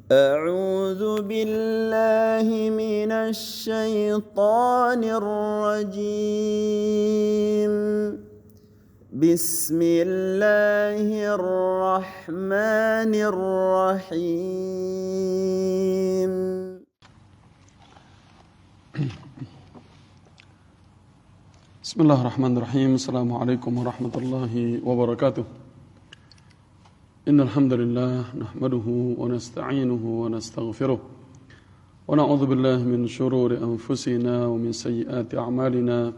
أعوذ بالله من الشيطان الرجيم بسم الله الرحمن الرحيم بسم الله الرحمن الرحيم السلام عليكم ورحمة الله وبركاته إن الحمد لله نحمده ونستعينه ونستغفره ونعوذ بالله من شرور أنفسنا ومن سيئات أعمالنا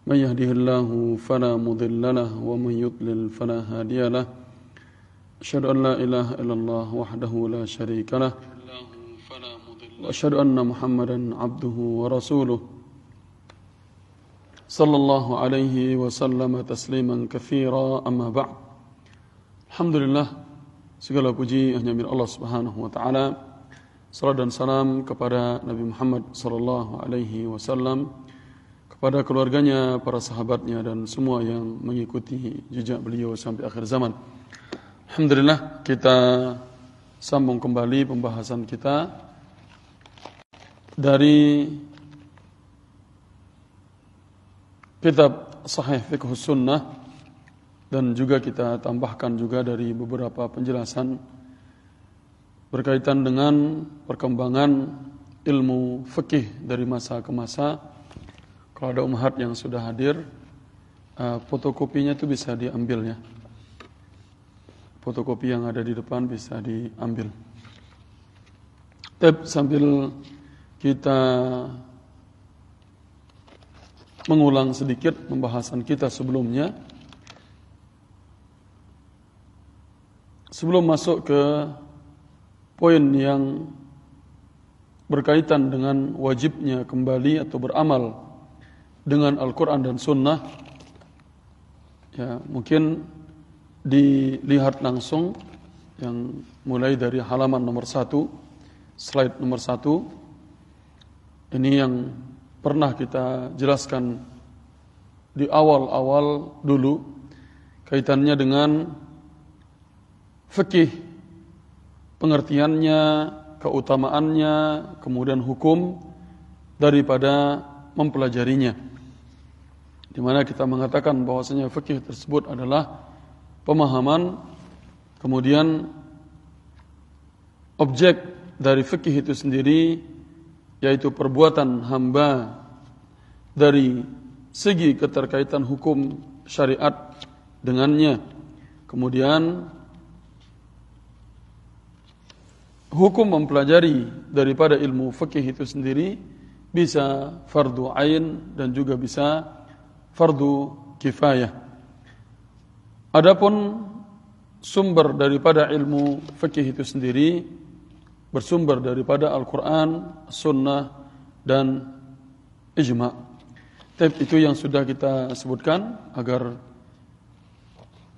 من يهده الله فلا مضل له ومن يضلل فلا هادي له أشهد أن لا إله إلا الله وحده لا شريك له وأشهد أن محمدا عبده ورسوله صلى الله عليه وسلم تسليما كثيرا أما بعد. Alhamdulillah, segala puji hanya milik Allah Subhanahu wa taala. Salat dan salam kepada Nabi Muhammad sallallahu alaihi wasallam, kepada keluarganya, para sahabatnya dan semua yang mengikuti jejak beliau sampai akhir zaman. Alhamdulillah, kita sambung kembali pembahasan kita dari kitab Sahih Fiqhus Sunnah, dan juga kita tambahkan juga dari beberapa penjelasan berkaitan dengan perkembangan ilmu fikih dari masa ke masa. Kalau ada ummahat yang sudah hadir, fotokopinya itu bisa diambil ya. Fotokopi yang ada di depan bisa diambil. Sambil kita mengulang sedikit pembahasan kita sebelumnya, sebelum masuk ke poin yang berkaitan dengan wajibnya kembali atau beramal dengan Al-Quran dan Sunnah, ya mungkin dilihat langsung yang mulai dari halaman nomor 1, slide nomor 1. Ini yang pernah kita jelaskan di awal-awal dulu, kaitannya dengan fikih, pengertiannya, keutamaannya, kemudian hukum daripada mempelajarinya. Di mana kita mengatakan bahwasanya fikih tersebut adalah pemahaman, kemudian objek dari fikih itu sendiri yaitu perbuatan hamba dari segi keterkaitan hukum syariat dengannya. Kemudian hukum mempelajari daripada ilmu fikih itu sendiri bisa fardu ain dan juga bisa fardu kifayah. Adapun sumber daripada ilmu fikih itu sendiri bersumber daripada Al-Quran, Sunnah dan Ijma'. Itu yang sudah kita sebutkan agar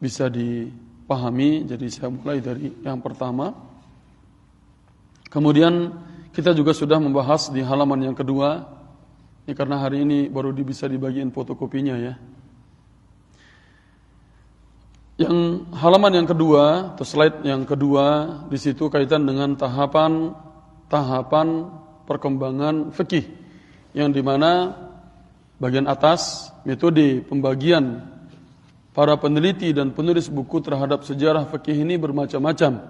bisa dipahami. Jadi saya mulai dari yang pertama. Kemudian kita juga sudah membahas di halaman yang kedua. Ini karena hari ini baru bisa dibagiin fotokopinya ya. Yang halaman yang kedua atau slide yang kedua, di situ kaitan dengan tahapan perkembangan fikih, yang dimana bagian atas metode pembagian para peneliti dan penulis buku terhadap sejarah fikih ini bermacam-macam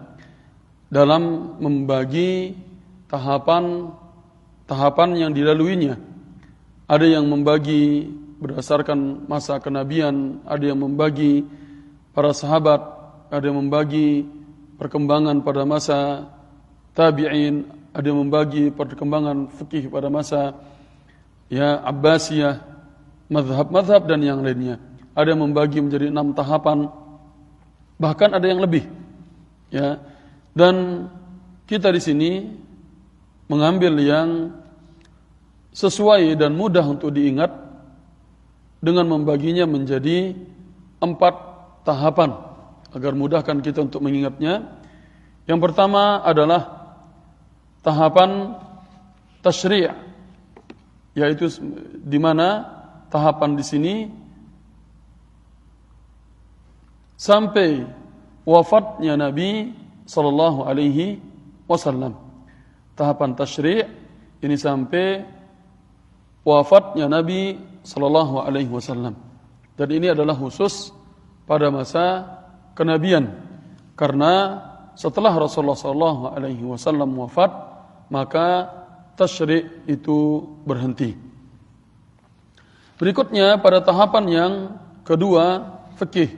dalam membagi tahapan yang dilaluinya. Ada yang membagi berdasarkan masa kenabian, ada yang membagi para sahabat, ada yang membagi perkembangan pada masa tabi'in, ada yang membagi perkembangan fikih pada masa Abbasiyah, mazhab dan yang lainnya. Ada yang membagi menjadi 6 tahapan, bahkan ada yang lebih. Ya. Dan kita di sini mengambil yang sesuai dan mudah untuk diingat dengan membaginya menjadi 4 tahapan agar mudahkan kita untuk mengingatnya. Yang pertama adalah tahapan tasyri', yaitu di mana tahapan di sini sampai wafatnya Nabi sallallahu alaihi wasallam. Tahapan tasyri' ini sampai wafatnya Nabi sallallahu alaihi wasallam. Dan ini adalah khusus pada masa kenabian, karena setelah Rasulullah sallallahu alaihi wasallam wafat, maka tasyri' itu berhenti. Berikutnya pada tahapan yang kedua, fikih.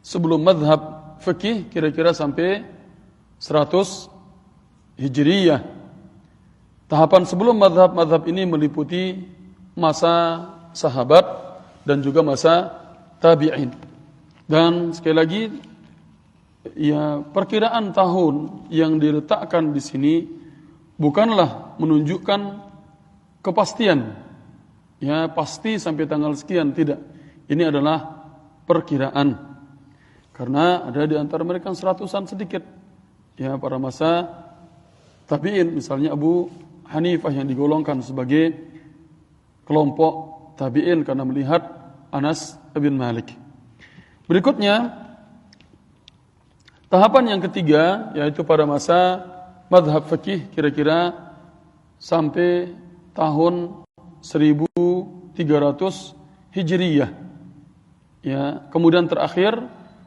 Sebelum mazhab fikih kira-kira sampai 100 Hijriyah. Tahapan sebelum mazhab-mazhab ini meliputi masa sahabat dan juga masa tabi'in. Dan sekali lagi, ya, perkiraan tahun yang diletakkan di sini bukanlah menunjukkan kepastian. Ya, pasti sampai tanggal sekian, tidak. Ini adalah perkiraan. Karena ada di antara mereka 100-an sedikit. Ya, pada masa tabi'in, misalnya Abu Hanifah yang digolongkan sebagai kelompok tabi'in karena melihat Anas bin Malik. Berikutnya, tahapan yang ketiga, yaitu pada masa mazhab fikih kira-kira sampai tahun 1300 Hijriyah. Ya, kemudian terakhir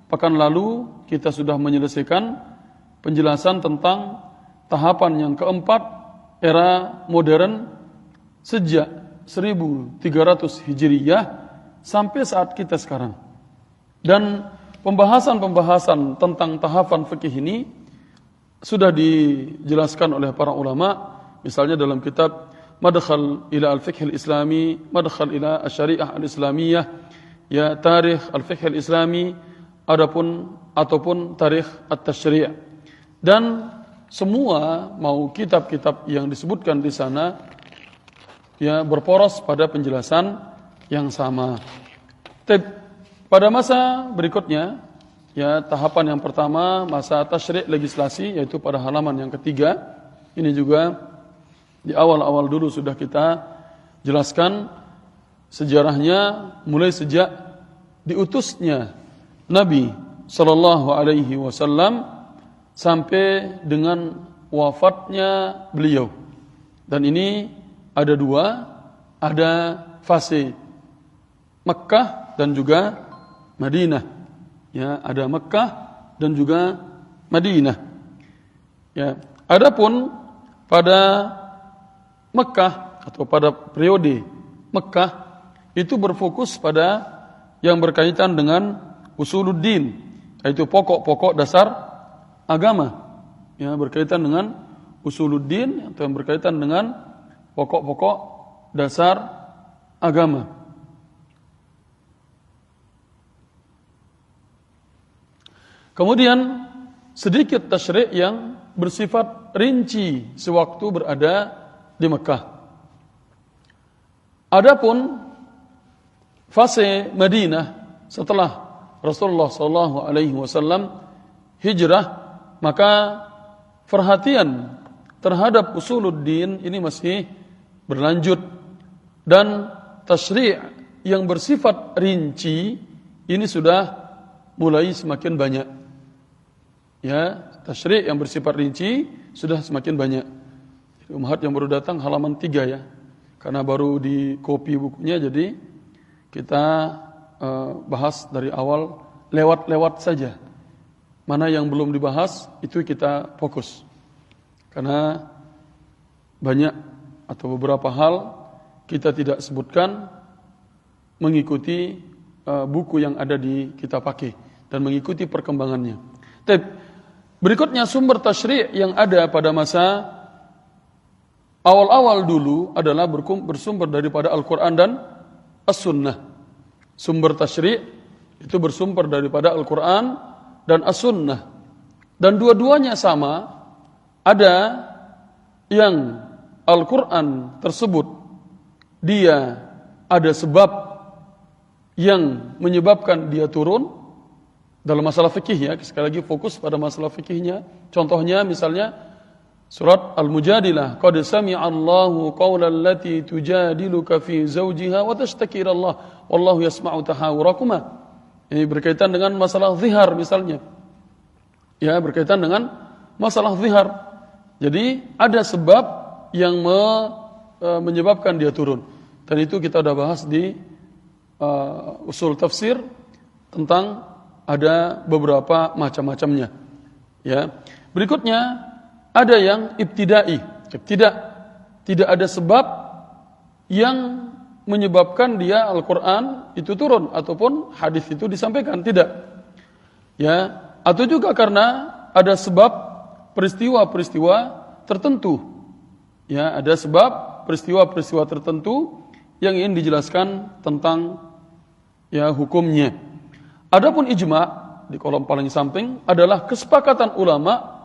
pekan lalu kita sudah menyelesaikan penjelasan tentang tahapan yang keempat, era modern sejak 1300 Hijriyah sampai saat kita sekarang. Dan pembahasan-pembahasan tentang tahapan fikih ini sudah dijelaskan oleh para ulama, misalnya dalam kitab Madkhal ila al-Fiqh al-Islami, Madkhal ila al-Syariah al-Islamiyah, ya, Tarikh al-Fiqh al-Islami, ataupun Tarikh at-Tasyri'. Dan semua mau kitab-kitab yang disebutkan di sana, ya, berporos pada penjelasan yang sama. Pada masa berikutnya, ya, tahapan yang pertama masa tasyri' legislasi, yaitu pada halaman yang ketiga. Ini juga di awal-awal dulu sudah kita jelaskan sejarahnya, mulai sejak diutusnya Nabi sallallahu alaihi wasallam sampai dengan wafatnya beliau. Dan ini ada dua, ada fase Mekkah dan juga Madinah. Ya, ada Mekkah dan juga Madinah. Ya, adapun pada Mekkah atau pada periode Mekkah itu berfokus pada yang berkaitan dengan usuluddin, yaitu pokok-pokok dasar agama. Ya, berkaitan dengan usuluddin atau yang berkaitan dengan pokok-pokok dasar agama. Kemudian sedikit tasyri' yang bersifat rinci sewaktu berada di Mekah. Adapun fase Madinah setelah Rasulullah sallallahu alaihi wasallam hijrah, maka perhatian terhadap usuluddin ini masih berlanjut, dan tasyri' yang bersifat rinci ini sudah mulai semakin banyak. Ya, tasyri' yang bersifat rinci sudah semakin banyak. Ummahat yang baru datang halaman 3 ya. Karena baru di copy bukunya, jadi kita bahas dari awal lewat-lewat saja. Mana yang belum dibahas itu kita fokus. Karena banyak atau beberapa hal kita tidak sebutkan mengikuti buku yang ada di kita pakai dan mengikuti perkembangannya. Berikutnya sumber tasyri' yang ada pada masa awal-awal dulu adalah bersumber daripada Al-Quran dan As-Sunnah. Sumber tasyri' itu bersumber daripada Al-Quran dan As-Sunnah. Dan dua-duanya sama. Ada yang Al-Quran tersebut dia ada sebab yang menyebabkan dia turun dalam masalah fikih, ya. Sekali lagi fokus pada masalah fikihnya. Contohnya misalnya surat Al-Mujadilah, qad sami'a Allahu qawla allati tujadiluka fi zawjiha wa tashtaki ila Allah wallahu yasma'u tahawurakuma. Ini berkaitan dengan masalah zihar misalnya. Ya, berkaitan dengan masalah zihar. Jadi ada sebab yang menyebabkan dia turun. Dan itu kita sudah bahas di usul tafsir tentang ada beberapa macam-macamnya. Ya. Berikutnya ada yang ibtidai. Tidak ada sebab yang menyebabkan dia Al-Quran itu turun ataupun hadis itu disampaikan, tidak. Ya, atau juga karena ada sebab peristiwa-peristiwa tertentu. Ya, ada sebab peristiwa-peristiwa tertentu yang ingin dijelaskan tentang ya hukumnya. Adapun ijma di kolom paling samping adalah kesepakatan ulama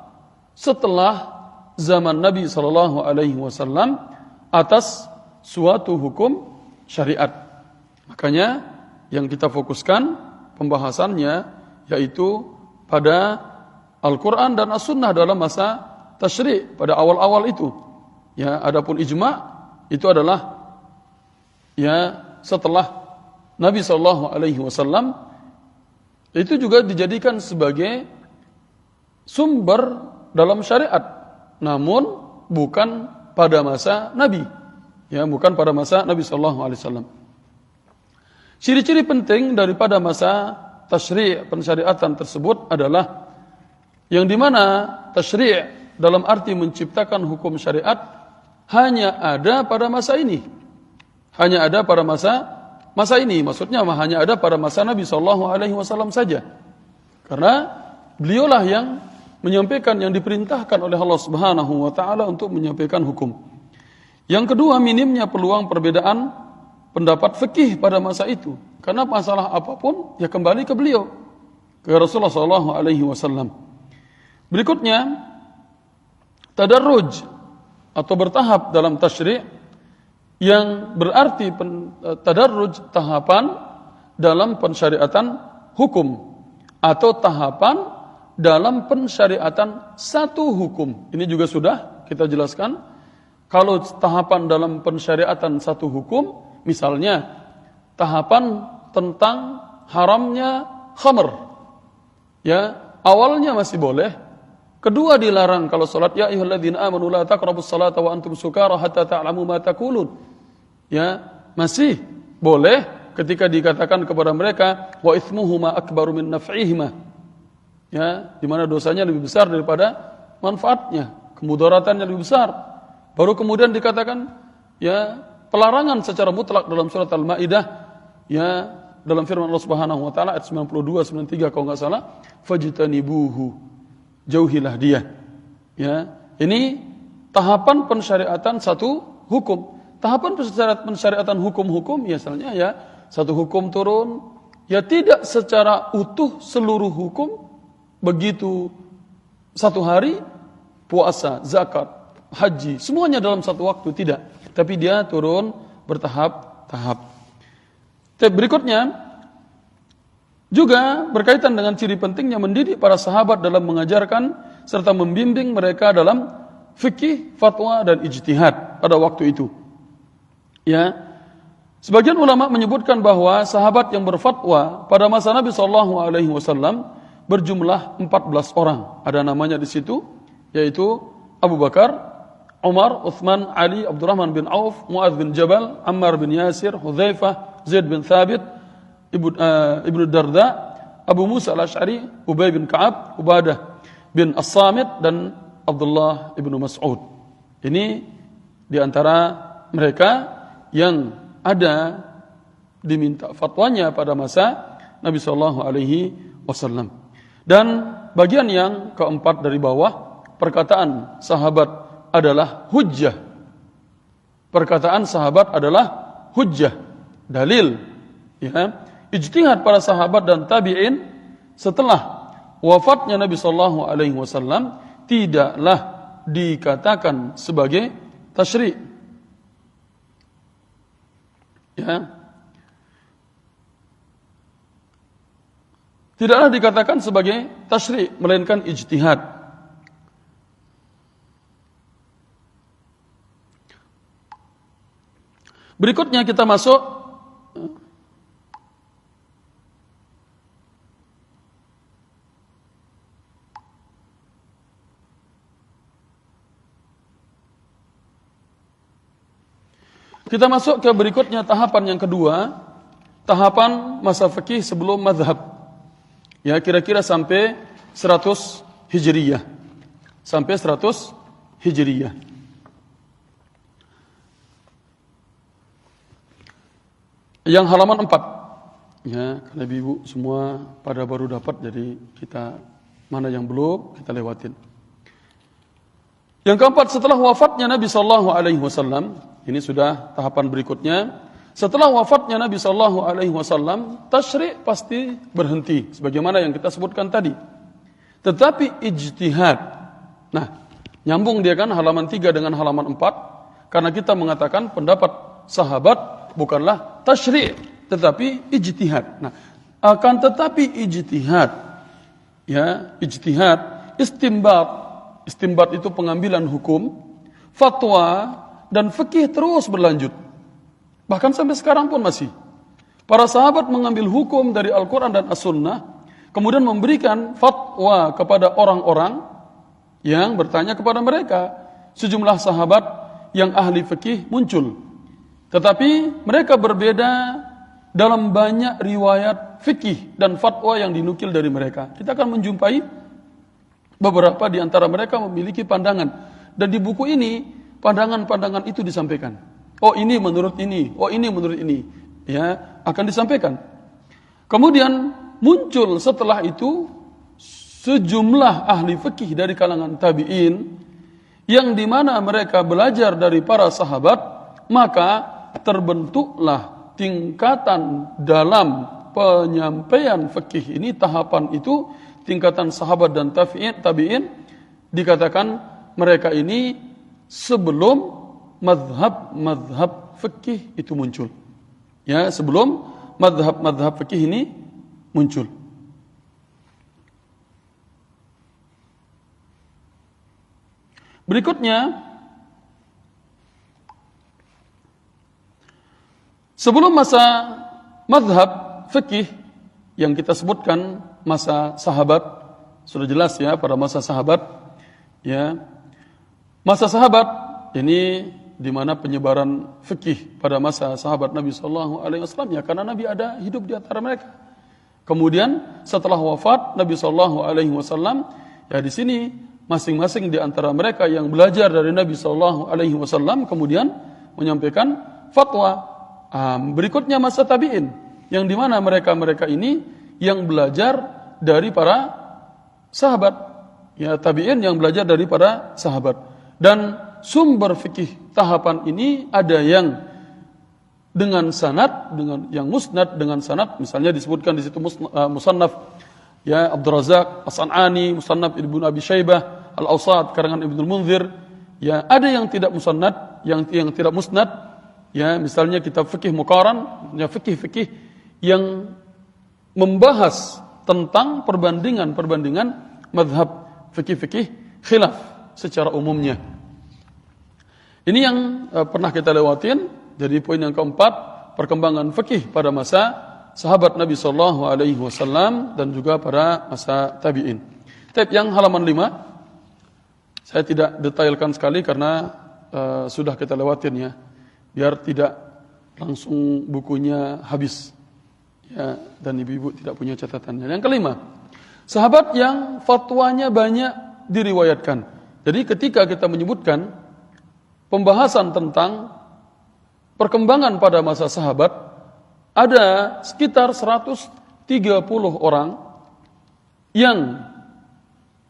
setelah zaman Nabi sallallahu alaihi wasallam atas suatu hukum syariat. Makanya yang kita fokuskan pembahasannya yaitu pada Al-Quran dan As-Sunnah dalam masa tasyri' pada awal-awal itu. Ya, adapun ijma' itu adalah ya setelah Nabi sallallahu alaihi wasallam, itu juga dijadikan sebagai sumber dalam syariat, namun bukan pada masa Nabi. Ya, bukan pada masa Nabi sallallahu alaihi wasallam. Ciri-ciri penting daripada masa tasyri' pensyariatan tersebut adalah yang dimana tasyri' dalam arti menciptakan hukum syariat hanya ada pada masa ini. Hanya ada pada masa ini. Maksudnya hanya ada pada masa Nabi sallallahu alaihi wasallam saja. Karena beliaulah yang menyampaikan, yang diperintahkan oleh Allah Subhanahu wa taala untuk menyampaikan hukum. Yang kedua, minimnya peluang perbedaan pendapat fikih pada masa itu. Karena masalah apapun ya kembali ke beliau, ke Rasulullah sallallahu alaihi wasallam. Berikutnya, tadarruj atau bertahap dalam tasyri', yang berarti tadarruj tahapan dalam pensyariatan hukum atau tahapan dalam pensyariatan satu hukum. Ini juga sudah kita jelaskan. Kalau tahapan dalam pensyariatan satu hukum, misalnya tahapan tentang haramnya khamr, ya awalnya masih boleh, kedua dilarang kalau salat, ya ayyuhalladzina amanu la taqrabus salata wa antum sukara hatta ta'lamu ma taqulun. Ya, masih boleh ketika dikatakan kepada mereka wa itsmuhuma akbaru min naf'ihima. Ya, di mana dosanya lebih besar daripada manfaatnya, kemudaratannya lebih besar. Baru kemudian dikatakan ya pelarangan secara mutlak dalam surat Al-Maidah, ya dalam firman Allah Subhanahu wa taala ayat 92 93 kalau enggak salah, fajtanibuhu, jauhilah dia. Ya, ini tahapan pensyariatan satu hukum. Tahapan pensyariatan hukum-hukum misalnya ya satu hukum turun, ya tidak secara utuh seluruh hukum begitu satu hari, puasa, zakat, haji, semuanya dalam satu waktu, tidak. Tapi dia turun bertahap-tahap. Berikutnya juga berkaitan dengan ciri pentingnya mendidik para sahabat dalam mengajarkan serta membimbing mereka dalam fikih, fatwa dan ijtihad pada waktu itu. Ya, sebagian ulama menyebutkan bahwa sahabat yang berfatwa pada masa Nabi sallallahu alaihi wasallam berjumlah 14 orang. Ada namanya di situ, yaitu Abu Bakar, Umar, Uthman, Ali, Abdurrahman bin Auf, Muadz bin Jabal, Ammar bin Yasir, Hudzaifah, Zaid bin Thabit, Ibnu Darda, Abu Musa al-Asy'ari, Ubay bin Ka'ab, Ubadah bin As-Samit dan Abdullah ibnu Mas'ud. Ini di antara mereka yang ada diminta fatwanya pada masa Nabi sallallahu alaihi wasallam. Dan bagian yang keempat dari bawah, perkataan sahabat adalah hujjah. Perkataan sahabat adalah hujjah, dalil. Ya, ijtihad para sahabat dan tabi'in setelah wafatnya Nabi sallallahu alaihi wasallam tidaklah dikatakan sebagai tasyri'. Ya. Tidaklah dikatakan sebagai tasyri', melainkan ijtihad. Berikutnya kita masuk Kita masuk ke berikutnya, tahapan yang kedua, tahapan masa fikih sebelum mazhab. Ya, kira-kira sampai 100 Hijriyah. Sampai 100 Hijriyah. Yang halaman 4. Ya, karena ibu semua pada baru dapat, jadi kita mana yang belum kita lewatin. Yang keempat, setelah wafatnya Nabi sallallahu alaihi wasallam, ini sudah tahapan berikutnya. Setelah wafatnya Nabi sallallahu alaihi wasallam, tasyri' pasti berhenti sebagaimana yang kita sebutkan tadi. Tetapi ijtihad. Nah, nyambung dia kan halaman 3 dengan halaman 4 karena kita mengatakan pendapat sahabat bukanlah tasyri', tetapi ijtihad. Nah, akan tetapi ijtihad, ya, ijtihad, istimbat itu pengambilan hukum, fatwa dan fikih terus berlanjut. Bahkan sampai sekarang pun masih. Para sahabat mengambil hukum dari Al-Quran dan As-Sunnah, kemudian memberikan fatwa kepada orang-orang yang bertanya kepada mereka. Sejumlah sahabat yang ahli fikih muncul. Tetapi mereka berbeda dalam banyak riwayat fikih dan fatwa yang dinukil dari mereka. Kita akan menjumpai beberapa di antara mereka memiliki pandangan. Dan di buku ini, pandangan-pandangan itu disampaikan. Oh, ini menurut ini. Oh, ini menurut ini. Ya, akan disampaikan. Kemudian muncul setelah itu sejumlah ahli fikih dari kalangan tabi'in yang dimana mereka belajar dari para sahabat, maka terbentuklah tingkatan dalam penyampaian fikih ini, tahapan itu, tingkatan sahabat dan tabi'in, dikatakan mereka ini sebelum mazhab fikih itu muncul. Ya, sebelum mazhab fikih ini muncul. Berikutnya, sebelum masa mazhab fikih yang kita sebutkan, masa sahabat, sudah jelas ya, pada masa sahabat, ya, masa sahabat ini di mana penyebaran fikih pada masa sahabat Nabi sallallahu alaihi wasallam, ya, karena Nabi ada hidup di antara mereka. Kemudian setelah wafat Nabi sallallahu alaihi wasallam, ya, di sini masing-masing di antara mereka yang belajar dari Nabi sallallahu alaihi wasallam kemudian menyampaikan fatwa. Berikutnya masa tabi'in, yang di mana mereka ini yang belajar dari para sahabat, ya, tabi'in yang belajar dari para sahabat. Dan sumber fikih tahapan ini ada yang dengan sanad, dengan yang musnad dengan sanad, misalnya disebutkan di situ musannaf, ya, Abdul Razak As-San'ani, musannaf Ibnu Abi Syaibah, Al-Awsat karangan Ibnu Munzir. Ya, ada yang tidak musannad, yang tidak musnad, ya, misalnya kitab fikih Muqaran, ya, fikih yang membahas tentang perbandingan mazhab fikih khilaf secara umumnya. Ini yang pernah kita lewatin. Jadi poin yang keempat, perkembangan fikih pada masa sahabat Nabi sallallahu alaihi wasallam dan juga pada masa tabi'in. Tab yang halaman 5 saya tidak detailkan sekali karena sudah kita lewatin, ya, biar tidak langsung bukunya habis, ya, dan ibu-ibu tidak punya catatannya. Yang kelima, sahabat yang fatwanya banyak diriwayatkan. Jadi ketika kita menyebutkan pembahasan tentang perkembangan pada masa sahabat, ada sekitar 130 orang yang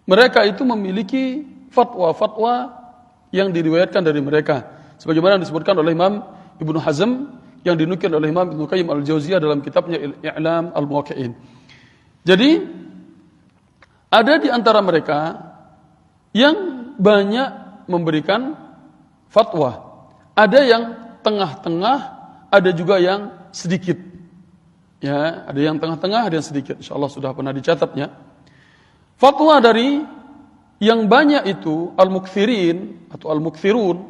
mereka itu memiliki fatwa-fatwa yang diriwayatkan dari mereka. Sebagaimana disebutkan oleh Imam Ibnu Hazm, yang dinukil oleh Imam Ibnu Qayyim Al-Jauziyah dalam kitabnya I'lam Al-Muwaqqi'in. Jadi ada di antara mereka yang banyak memberikan fatwa. Ada yang tengah-tengah, ada juga yang sedikit. Ya, ada yang tengah-tengah, ada yang sedikit. Insyaallah sudah pernah dicatatnya. Fatwa dari yang banyak itu al-mukthirin atau al-mukthirun,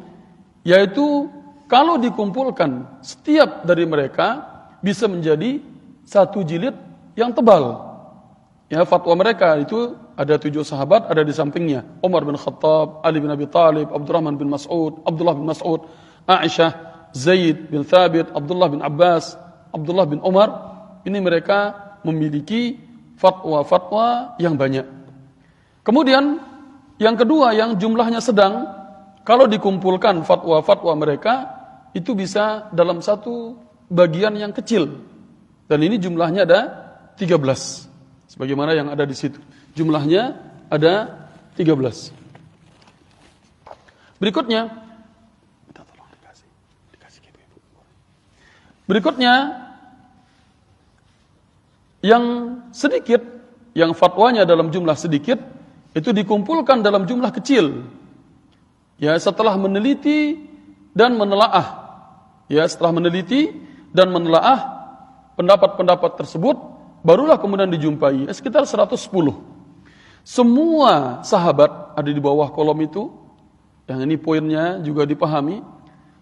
yaitu kalau dikumpulkan setiap dari mereka bisa menjadi satu jilid yang tebal. Ya, fatwa mereka itu ada 7 sahabat ada di sampingnya. Umar bin Khattab, Ali bin Abi Thalib, Abdurrahman bin Mas'ud, Abdullah bin Mas'ud, Aisyah, Zaid bin Thabit, Abdullah bin Abbas, Abdullah bin Umar, ini mereka memiliki fatwa-fatwa yang banyak. Kemudian yang kedua yang jumlahnya sedang, kalau dikumpulkan fatwa-fatwa mereka itu bisa dalam satu bagian yang kecil. Dan ini jumlahnya ada 13. Sebagaimana yang ada di situ. Jumlahnya ada 13. Berikutnya yang sedikit, yang fatwanya dalam jumlah sedikit, itu dikumpulkan dalam jumlah kecil. Ya, setelah meneliti dan menelaah. Ya, setelah meneliti dan menelaah pendapat-pendapat tersebut, barulah kemudian dijumpai sekitar 110. Semua sahabat ada di bawah kolom itu. Yang ini poinnya juga dipahami.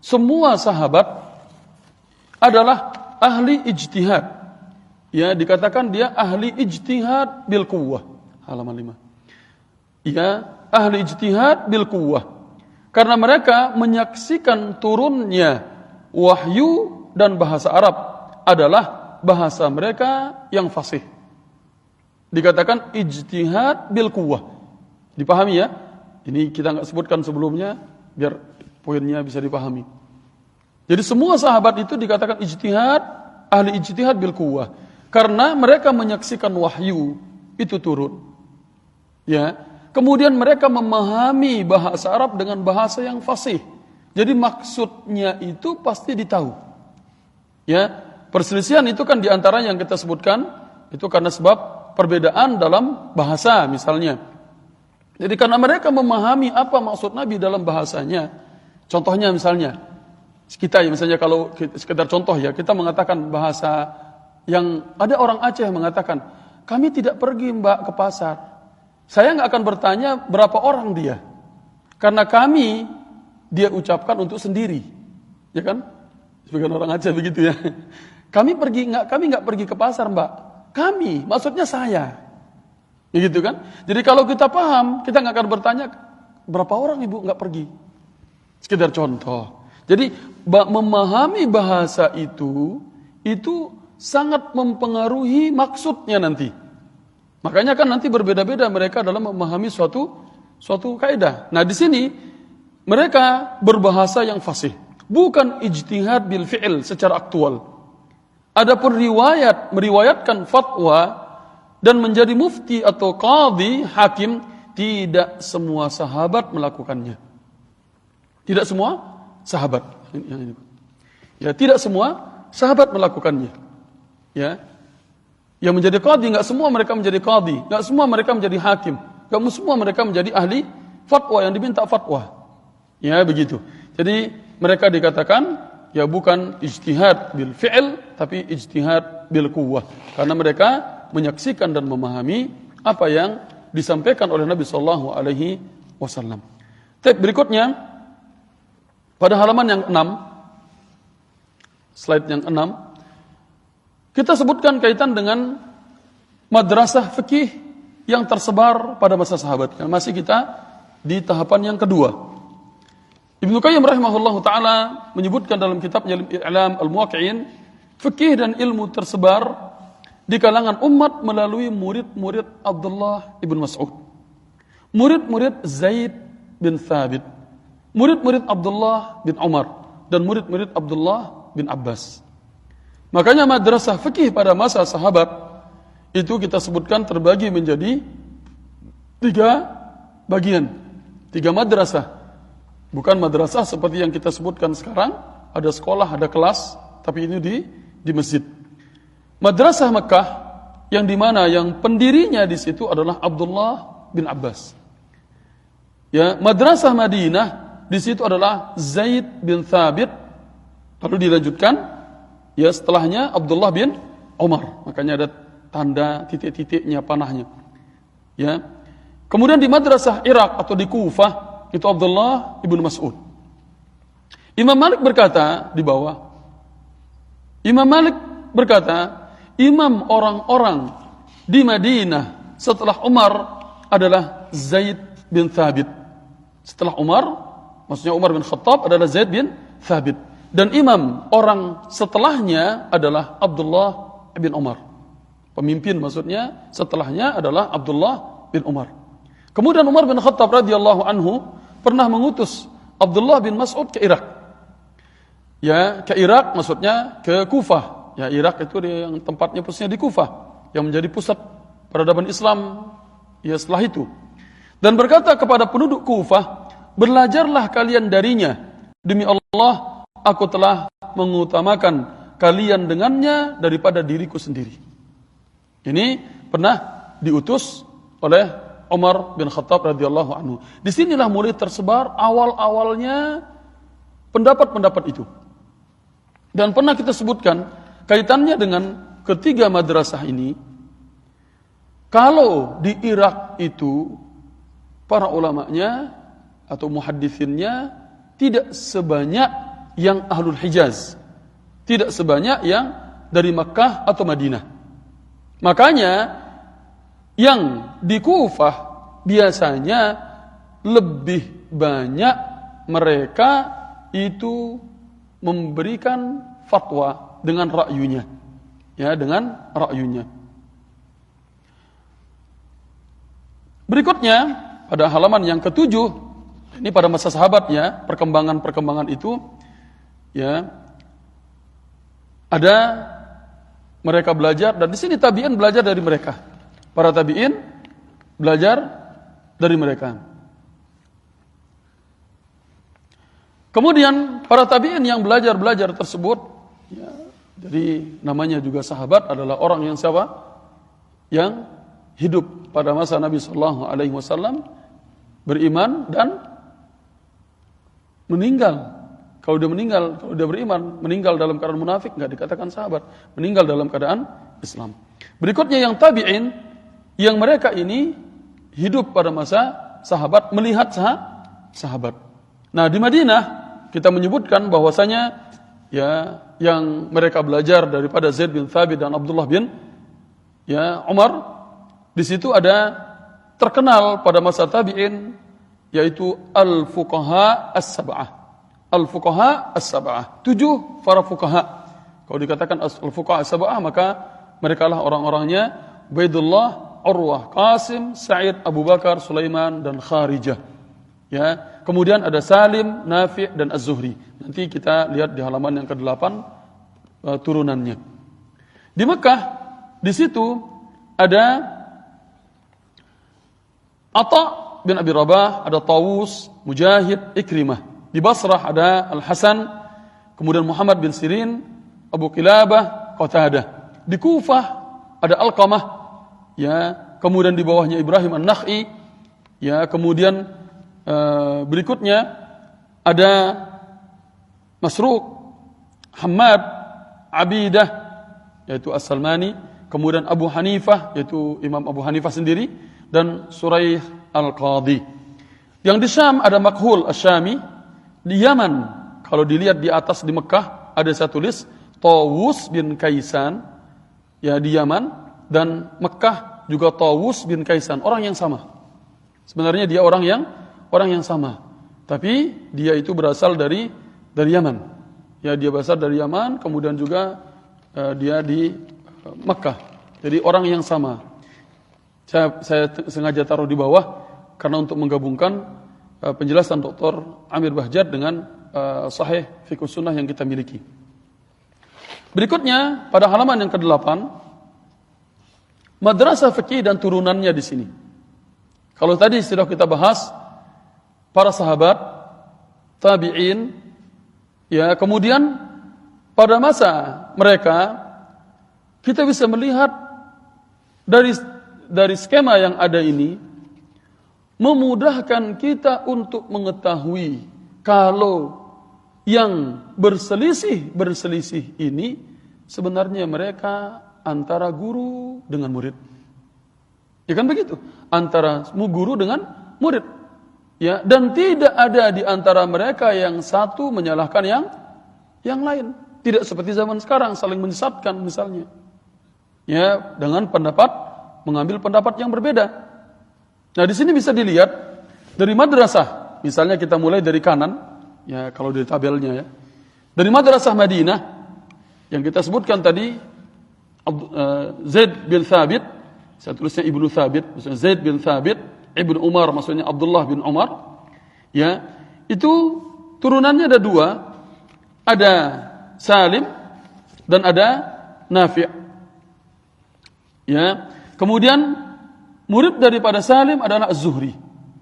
Semua sahabat adalah ahli ijtihad. Ya, dikatakan dia ahli ijtihad bil quwwah. Halaman 5. Ya, ahli ijtihad bil quwwah. Karena mereka menyaksikan turunnya wahyu dan bahasa Arab adalah bahasa mereka yang fasih. Dikatakan ijtihad bil quwwah. Dipahami ya? Ini kita enggak sebutkan sebelumnya biar poinnya bisa dipahami. Jadi semua sahabat itu dikatakan ijtihad, ahli ijtihad bil quwwah. Karena mereka menyaksikan wahyu itu turun. Ya. Kemudian mereka memahami bahasa Arab dengan bahasa yang fasih. Jadi maksudnya itu pasti ditahu. Ya, perselisihan itu kan diantara yang kita sebutkan itu karena sebab perbedaan dalam bahasa misalnya. Jadi karena mereka memahami apa maksud Nabi dalam bahasanya. Contohnya misalnya kita misalnya kalau sekedar contoh ya, kita mengatakan bahasa yang ada orang Aceh yang mengatakan, kami tidak pergi Mbak ke pasar. Saya nggak akan bertanya berapa orang dia, karena kami dia ucapkan untuk sendiri, ya kan? Sebagian orang Aceh begitu ya. Kami nggak pergi ke pasar Mbak. Kami, maksudnya saya, begitu kan? Jadi kalau kita paham, kita nggak akan bertanya berapa orang ibu nggak pergi. Sekedar contoh. Jadi memahami bahasa itu sangat mempengaruhi maksudnya nanti. Makanya kan nanti berbeda-beda mereka dalam memahami suatu kaidah. Nah di sini mereka berbahasa yang fasih, bukan ijtihad bil fi'il secara aktual. Adapun meriwayatkan fatwa dan menjadi mufti atau qadhi, hakim, tidak semua sahabat melakukannya. Tidak semua sahabat. Ya, tidak semua sahabat melakukannya. Ya. Yang menjadi qadhi, enggak semua mereka menjadi qadhi, enggak semua mereka menjadi hakim, enggak semua mereka menjadi ahli fatwa yang diminta fatwa. Ya, begitu. Jadi mereka dikatakan ya bukan ijtihad bil fi'il tapi ijtihad bil quwwah, karena mereka menyaksikan dan memahami apa yang disampaikan oleh Nabi sallallahu alaihi wasallam. Berikutnya pada halaman yang 6, slide yang 6, kita sebutkan kaitan dengan madrasah fikih yang tersebar pada masa sahabat. Masih kita di tahapan yang kedua. Ibnu Qayyim rahimahullahu taala menyebutkan dalam kitabnya I'lam al-Muwaqqi'in, fikih dan ilmu tersebar di kalangan umat melalui murid-murid Abdullah ibn Mas'ud, murid-murid Zaid bin Thabit, murid-murid Abdullah bin Umar, dan murid-murid Abdullah bin Abbas. Makanya madrasah fikih pada masa sahabat itu kita sebutkan terbagi menjadi 3 bagian, 3 madrasah. Bukan madrasah seperti yang kita sebutkan sekarang, ada sekolah, ada kelas, tapi ini di masjid. Madrasah Mekah yang dimana yang pendirinya di situ adalah Abdullah bin Abbas. Ya, madrasah Madinah di situ adalah Zaid bin Thabit. Lalu dilanjutkan ya setelahnya Abdullah bin Umar. Makanya ada tanda titik-titiknya panahnya. Ya. Kemudian di madrasah Irak atau di Kufah itu Abdullah ibn Mas'ud. Imam Malik berkata di bawah. Imam Malik berkata, imam orang-orang di Madinah setelah Umar adalah Zaid bin Thabit. Setelah Umar, maksudnya Umar bin Khattab adalah Zaid bin Thabit. Dan imam orang setelahnya adalah Abdullah bin Umar. Pemimpin maksudnya setelahnya adalah Abdullah bin Umar. Kemudian Umar bin Khattab radhiyallahu anhu pernah mengutus Abdullah bin Mas'ud ke Irak. Ya, ke Irak maksudnya ke Kufah. Ya, Irak itu yang tempatnya posisinya di Kufah, yang menjadi pusat peradaban Islam ya setelah itu. Dan berkata kepada penduduk Kufah, "Belajarlah kalian darinya. Demi Allah, aku telah mengutamakan kalian dengannya daripada diriku sendiri." Ini pernah diutus oleh Umar bin Khattab radhiyallahu anhu. Disinilah mulai tersebar awal-awalnya pendapat-pendapat itu. Dan pernah kita sebutkan kaitannya dengan ketiga madrasah ini. Kalau di Irak itu para ulamanya atau muhadditsinnya tidak sebanyak yang Ahlul Hijaz, tidak sebanyak yang dari Makkah atau Madinah. Makanya yang di Kufah biasanya lebih banyak mereka itu memberikan fatwa dengan ra'yunya. Ya, dengan ra'yunya. Berikutnya pada halaman yang ke-7, ini pada masa sahabat ya, perkembangan-perkembangan itu ya ada mereka belajar, dan di sini tabi'in belajar dari mereka. Para tabi'in belajar dari mereka. Kemudian para tabi'in yang belajar tersebut, ya, jadi namanya juga sahabat adalah orang yang siapa? Yang hidup pada masa Nabi Sallallahu Alaihi Wasallam, beriman dan meninggal. Kalau dia beriman, meninggal dalam keadaan munafik, nggak dikatakan sahabat. Meninggal dalam keadaan Islam. Berikutnya yang tabi'in, yang mereka ini hidup pada masa sahabat, melihat sahabat. Nah, di Madinah kita menyebutkan bahwasanya ya yang mereka belajar daripada Zaid bin Thabit dan Abdullah bin ya Umar, di situ ada terkenal pada masa tabi'in yaitu al-fuqaha as-sab'ah. Al-fuqaha as-sab'ah, 7 para fuqaha. Kalau dikatakan al-fuqaha as-sab'ah, maka mereka lah orang-orangnya Ubaidullah, Urwah, Qasim, Sa'id, Abu Bakar, Sulaiman dan Kharijah. Ya, kemudian ada Salim, Nafi' dan Az-Zuhri. Nanti kita lihat di halaman yang ke-8 turunannya. Di Mekah, di situ ada Atha bin Abi Rabah, ada Tawus, Mujahid, Ikrimah. Di Basrah ada Al-Hasan, kemudian Muhammad bin Sirin, Abu Qilabah, Qatadah. Di Kufah ada Alqamah, ya, kemudian di bawahnya Ibrahim An-Nakhai, ya, kemudian berikutnya ada Masruq, Hammad, Abidah, yaitu As-Salmani, kemudian Abu Hanifah, yaitu Imam Abu Hanifah sendiri, dan Suraih Al-Qadhi. Yang di Syam ada Makhul Asy-Syami. Di Yaman, kalau dilihat di atas di Mekah, ada saya tulis Tawus bin Kaisan, ya di Yaman, dan Mekah juga Tawus bin Kaisan, orang yang sama. Sebenarnya dia orang yang sama, tapi dia itu berasal dari Yaman. Ya, dia berasal dari Yaman, kemudian juga dia di Mekah. Jadi orang yang sama. Saya sengaja taruh di bawah karena untuk menggabungkan penjelasan Dr. Amir Bahjat dengan Sahih Fiqh Sunnah yang kita miliki. Berikutnya pada halaman yang ke-8, madrasah fikih dan turunannya di sini. Kalau tadi sudah kita bahas para sahabat, tabi'in, ya, kemudian pada masa mereka kita bisa melihat dari skema yang ada ini memudahkan kita untuk mengetahui kalau yang berselisih ini sebenarnya mereka antara guru dengan murid. Ya kan begitu? Antara guru dengan murid. Ya, dan tidak ada di antara mereka yang satu menyalahkan yang lain. Tidak seperti zaman sekarang saling menyesatkan misalnya. Ya, dengan mengambil pendapat yang berbeda. Nah, di sini bisa dilihat dari madrasah. Misalnya kita mulai dari kanan, ya kalau dari tabelnya ya. Dari madrasah Madinah yang kita sebutkan tadi, Zaid bin Thabit, saya tulisnya Ibnu Thabit, maksudnya Zaid bin Thabit, Ibnu Umar maksudnya Abdullah bin Umar, ya, itu turunannya ada dua, ada Salim dan ada Nafi'. Ya, kemudian murid daripada Salim adalah Az-Zuhri.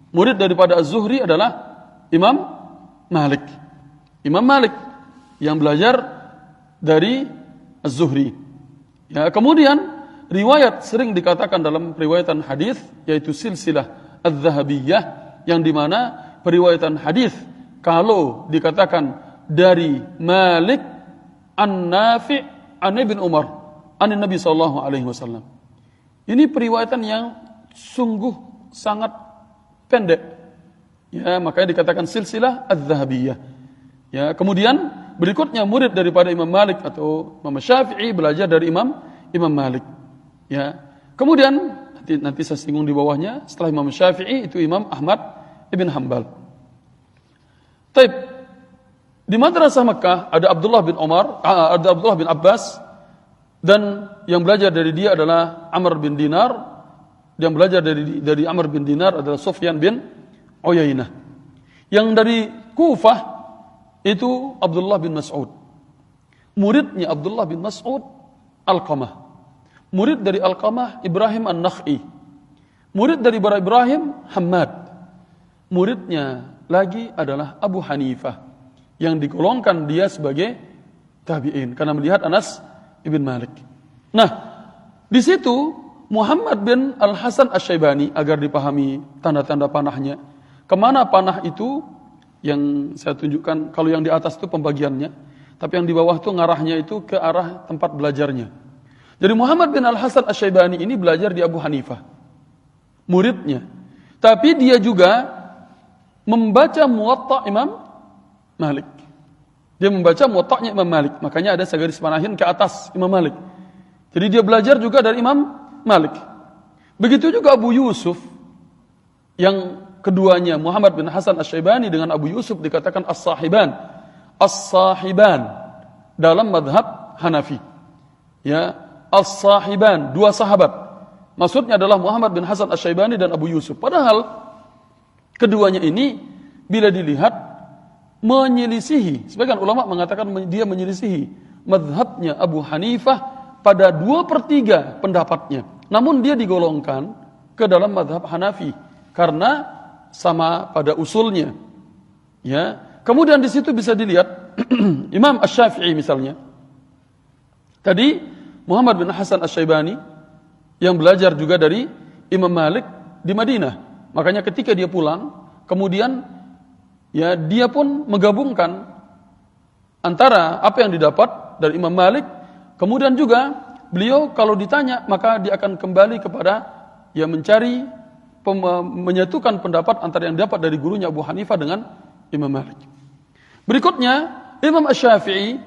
Murid daripada Az-Zuhri adalah Imam Malik. Imam Malik yang belajar dari Az-Zuhri. Ya, kemudian riwayat sering dikatakan dalam periwayatan hadis yaitu silsilah Az-Zahabiyah, yang di mana periwayatan hadis kalau dikatakan dari Malik an Nafi' an Ibn Umar an Nabi sallallahu alaihi wasallam. Ini periwayatan yang sungguh sangat pendek. Ya, makanya dikatakan silsilah Az-Zahabiyah. Ya, kemudian berikutnya murid daripada Imam Malik atau Imam Syafi'i belajar dari Imam Malik. Ya. Kemudian nanti saya singgung di bawahnya, setelah Imam Syafi'i itu Imam Ahmad ibn Hanbal. Taib. Di madrasah Makkah ada Abdullah bin Umar, ada Abdullah bin Abbas, dan yang belajar dari dia adalah Amr bin Dinar. Yang belajar dari Amr bin Dinar adalah Sufyan bin Uyainah. Yang dari Kufah itu Abdullah bin Mas'ud. Muridnya Abdullah bin Mas'ud Alqamah. Murid dari Alqamah Ibrahim An-Nakh'i. Murid dari Ibrahim Hammad. Muridnya lagi adalah Abu Hanifah, yang digolongkan dia sebagai tabi'in karena melihat Anas ibn Malik. Nah, di situ Muhammad bin Al-Hasan Asy-Syaibani, agar dipahami tanda-tanda panahnya. Kemana panah itu yang saya tunjukkan, kalau yang di atas itu pembagiannya, tapi yang di bawah itu ngarahnya itu ke arah tempat belajarnya. Jadi Muhammad bin Al-Hasan Asy-Syaibani ini belajar di Abu Hanifah, muridnya. Tapi dia juga membaca Muwatta Imam Malik. Dia membaca Muwatta'nya Imam Malik. Makanya ada segaris panahin ke atas Imam Malik. Jadi dia belajar juga dari Imam Malik. Begitu juga Abu Yusuf, yang keduanya Muhammad bin Hasan Asy-Syaibani dengan Abu Yusuf dikatakan as-sahiban. As-sahiban dalam madhab Hanafi. Ya, as-sahiban, dua sahabat. Maksudnya adalah Muhammad bin Hasan Asy-Syaibani dan Abu Yusuf. Padahal keduanya ini bila dilihat menyelisihi, sebagian ulama mengatakan dia menyelisihi madhabnya Abu Hanifah pada 2/3 pendapatnya. Namun dia digolongkan ke dalam madhab Hanafi karena sama pada usulnya. Ya. Kemudian di situ bisa dilihat Imam Asy-Syafi'i misalnya. Tadi Muhammad bin Hasan Asy-Syaibani yang belajar juga dari Imam Malik di Madinah. Makanya ketika dia pulang, kemudian ya dia pun menggabungkan antara apa yang didapat dari Imam Malik. Kemudian juga beliau kalau ditanya maka dia akan kembali kepada ya mencari menyatukan pendapat antara yang dapat dari gurunya Abu Hanifah dengan Imam Malik. Berikutnya Imam Asy-Syafi'i,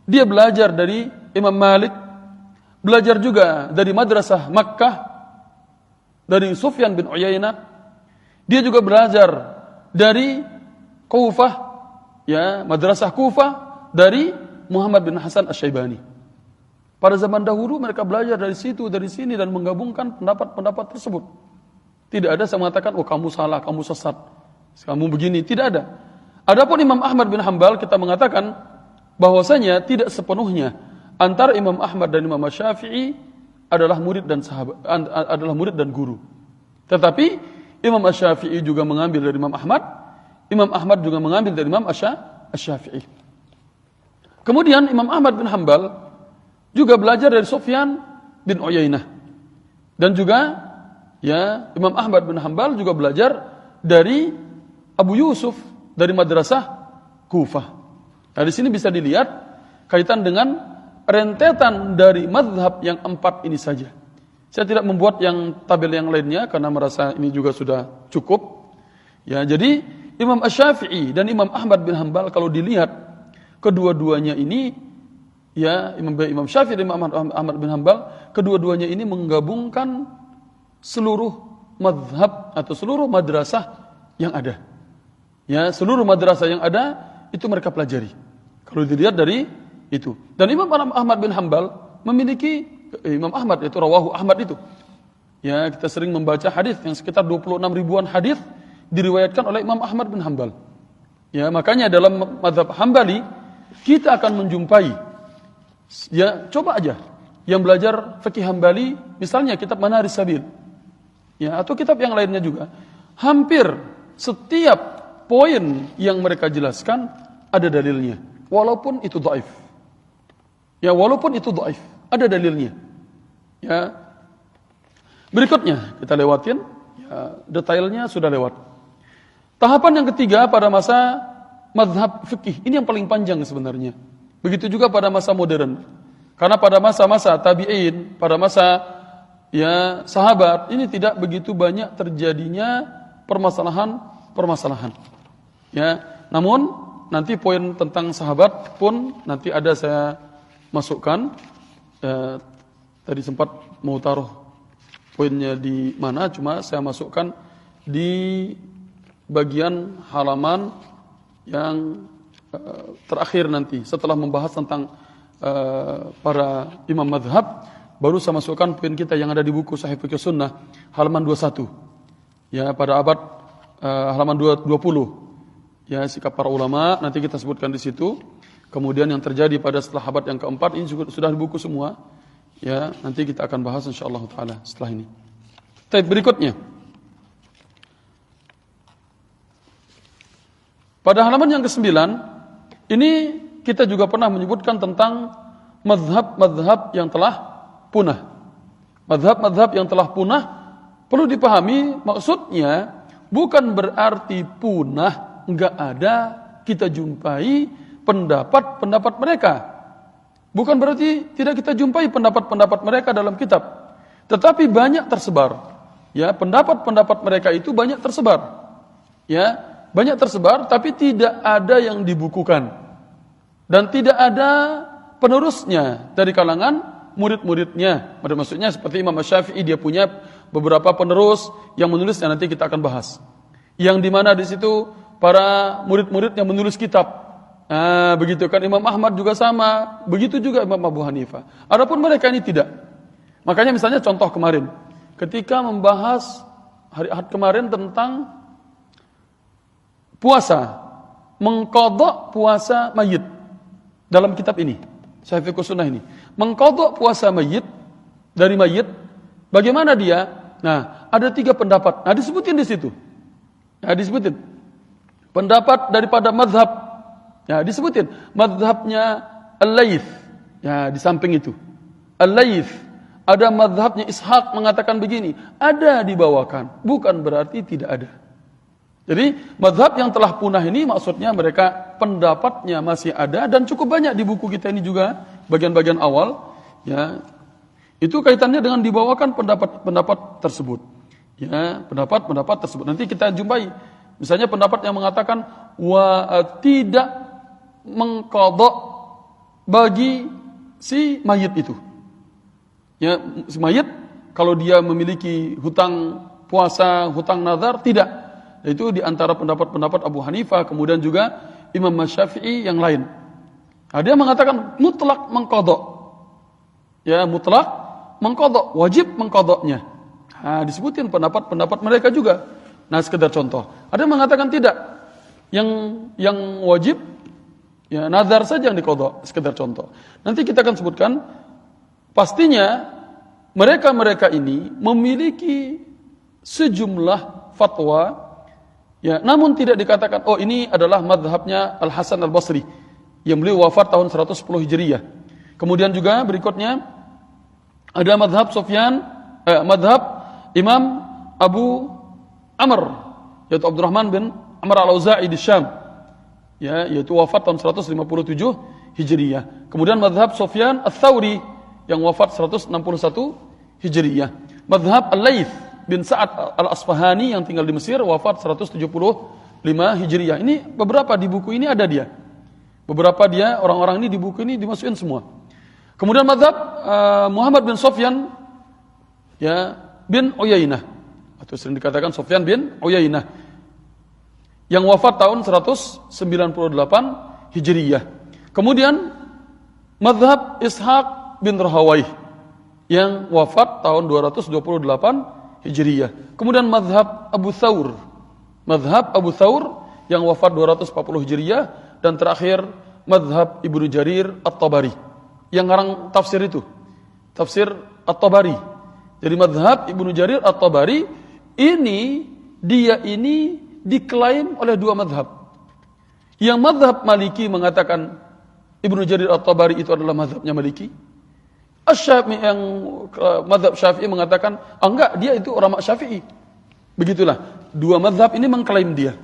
dia belajar dari Imam Malik, belajar juga dari madrasah Makkah dari Sufyan bin Uyainah. Dia juga belajar dari Kufah, ya madrasah Kufah dari Muhammad bin Hasan Asy-Syaibani. Pada zaman dahulu mereka belajar dari situ, dari sini dan menggabungkan pendapat-pendapat tersebut. Tidak ada yang mengatakan, oh kamu salah, kamu sesat, kamu begini. Tidak ada. Adapun Imam Ahmad bin Hanbal, kita mengatakan bahwasanya tidak sepenuhnya antara Imam Ahmad dan Imam Syafi'i adalah murid dan sahabat, adalah murid dan guru. Tetapi Imam Syafi'i juga mengambil dari Imam Ahmad, Imam Ahmad juga mengambil dari Imam Syafi'i. Kemudian Imam Ahmad bin Hanbal juga belajar dari Sufyan bin Uyainah. Dan juga ya Imam Ahmad bin Hanbal juga belajar dari Abu Yusuf dari madrasah Kufah. Nah, di sini bisa dilihat kaitan dengan rentetan dari mazhab yang 4 ini saja. Saya tidak membuat yang tabel yang lainnya karena merasa ini juga sudah cukup. Ya, jadi Imam Asy-Syafi'i dan Imam Ahmad bin Hanbal kalau dilihat kedua-duanya ini, ya Imam Syafi'i dan Imam Ahmad bin Hanbal, kedua-duanya ini menggabungkan seluruh mazhab atau seluruh madrasah yang ada. Ya, seluruh madrasah yang ada itu mereka pelajari. Kalau dilihat dari itu. Dan Imam Ahmad bin Hanbal memiliki Imam Ahmad, yaitu rawahu Ahmad itu. Ya, kita sering membaca hadis yang sekitar 26 ribuan hadis diriwayatkan oleh Imam Ahmad bin Hanbal. Ya, makanya dalam mazhab Hambali kita akan menjumpai, ya coba aja yang belajar fikih Hambali, misalnya kitab Manaris Sabil, ya atau kitab yang lainnya juga, hampir setiap poin yang mereka jelaskan ada dalilnya, walaupun itu dhaif. Ya, walaupun itu dhaif, ada dalilnya. Ya. Berikutnya kita lewatin, ya, detailnya sudah lewat. Tahapan yang ketiga pada masa mazhab fikih, ini yang paling panjang sebenarnya. Begitu juga pada masa modern. Karena pada masa-masa tabi'in, pada masa ya sahabat, ini tidak begitu banyak terjadinya permasalahan. Ya, namun nanti poin tentang sahabat pun nanti ada saya masukkan. Tadi sempat mau taruh poinnya di mana, cuma saya masukkan di bagian halaman yang terakhir nanti setelah membahas tentang para imam mazhab, baru saya masukkan poin kita yang ada di buku Sahih Fiqh Sunnah halaman 21. Ya, pada abad halaman 20. Ya, sikap para ulama nanti kita sebutkan di situ. Kemudian yang terjadi pada setelah abad yang keempat ini juga sudah di buku semua. Ya, nanti kita akan bahas insyaallah taala setelah ini. Baik, berikutnya. Pada halaman yang ke-9, ini kita juga pernah menyebutkan tentang mazhab-mazhab yang telah punah. Mazhab-mazhab yang telah punah perlu dipahami, maksudnya bukan berarti punah, enggak ada kita jumpai pendapat-pendapat mereka. Bukan berarti tidak kita jumpai pendapat-pendapat mereka dalam kitab. Tetapi banyak tersebar. Ya, pendapat-pendapat mereka itu banyak tersebar. Ya, banyak tersebar tapi tidak ada yang dibukukan. Dan tidak ada penerusnya dari kalangan murid-muridnya. Maksudnya seperti Imam Syafi'i, dia punya beberapa penerus yang menulisnya, nanti kita akan bahas. Yang dimana di situ para murid-muridnya menulis kitab. Nah, begitu kan Imam Ahmad juga sama, begitu juga Imam Abu Hanifah. Adapun mereka ini tidak. Makanya misalnya contoh kemarin, ketika membahas hari Ahad kemarin tentang puasa, mengqadha puasa mayit dalam kitab ini, Sahih Fiqh Sunnah ini, mengqadha puasa mayit dari mayit, bagaimana dia? Nah, ada 3 pendapat. Nah, disebutin di situ. Ya, disebutin pendapat daripada mazhab. Ya, disebutin mazhabnya Al-Laits. Ya, di samping itu Al-Laits, ada mazhabnya Ishaq mengatakan begini, ada dibawakan, bukan berarti tidak ada. Jadi mazhab yang telah punah ini maksudnya mereka pendapatnya masih ada dan cukup banyak di buku kita ini juga bagian-bagian awal. Ya, itu kaitannya dengan dibawakan pendapat-pendapat tersebut. Ya, pendapat-pendapat tersebut. Nanti kita jumpai misalnya pendapat yang mengatakan tidak mengqadha bagi si mayit itu. Ya, si mayit kalau dia memiliki hutang puasa, hutang nazar, tidak. Itu di antara pendapat-pendapat Abu Hanifah, kemudian juga Imam Syafi'i yang lain. Nah, dia mengatakan mutlak mengqadha. Ya, mutlak mengqadha, wajib mengqadhanya. Nah, disebutin pendapat-pendapat mereka juga. Nah, sekedar contoh. Ada yang mengatakan tidak. Yang wajib ya nazar saja yang diqadha, sekedar contoh. Nanti kita akan sebutkan pastinya mereka-mereka ini memiliki sejumlah fatwa. Ya, namun tidak dikatakan, oh ini adalah madhabnya Al-Hasan Al-Basri, yang beliau wafat tahun 110 Hijriyah. Kemudian juga berikutnya, ada madhab madhab Imam Abu Amr, yaitu Abdurrahman bin Amr Al-Auza'i di Syam. Ya, yaitu wafat tahun 157 Hijriyah. Kemudian madhab Sufyan Ats-Tsauri, yang wafat 161 Hijriyah. Madhab Al-Laits bin Sa'ad Al-Asfahani yang tinggal di Mesir, wafat 175 Hijriyah. Ini beberapa di buku ini ada dia. Beberapa dia, orang-orang ini di buku ini dimasukin semua. Kemudian mazhab Muhammad bin Sufyan ya, bin Uyainah, atau sering dikatakan Sufyan bin Uyainah, yang wafat tahun 198 Hijriyah. Kemudian mazhab Ishaq bin Rahawayh yang wafat tahun 228 Hijriyah. Kemudian mazhab Abu Thawr. Mazhab Abu Thawr yang wafat 240 Hijriyah, dan terakhir mazhab Ibnu Jarir At-Tabari yang ngarang tafsir itu, tafsir At-Tabari. Jadi mazhab Ibnu Jarir At-Tabari ini diklaim oleh dua mazhab. Yang mazhab Maliki mengatakan Ibnu Jarir At-Tabari itu adalah mazhabnya Maliki. Asy-Syafi'i yang mazhab Syafi'i mengatakan enggak, dia itu ulama Syafi'i. Begitulah, dua mazhab ini mengklaim dia.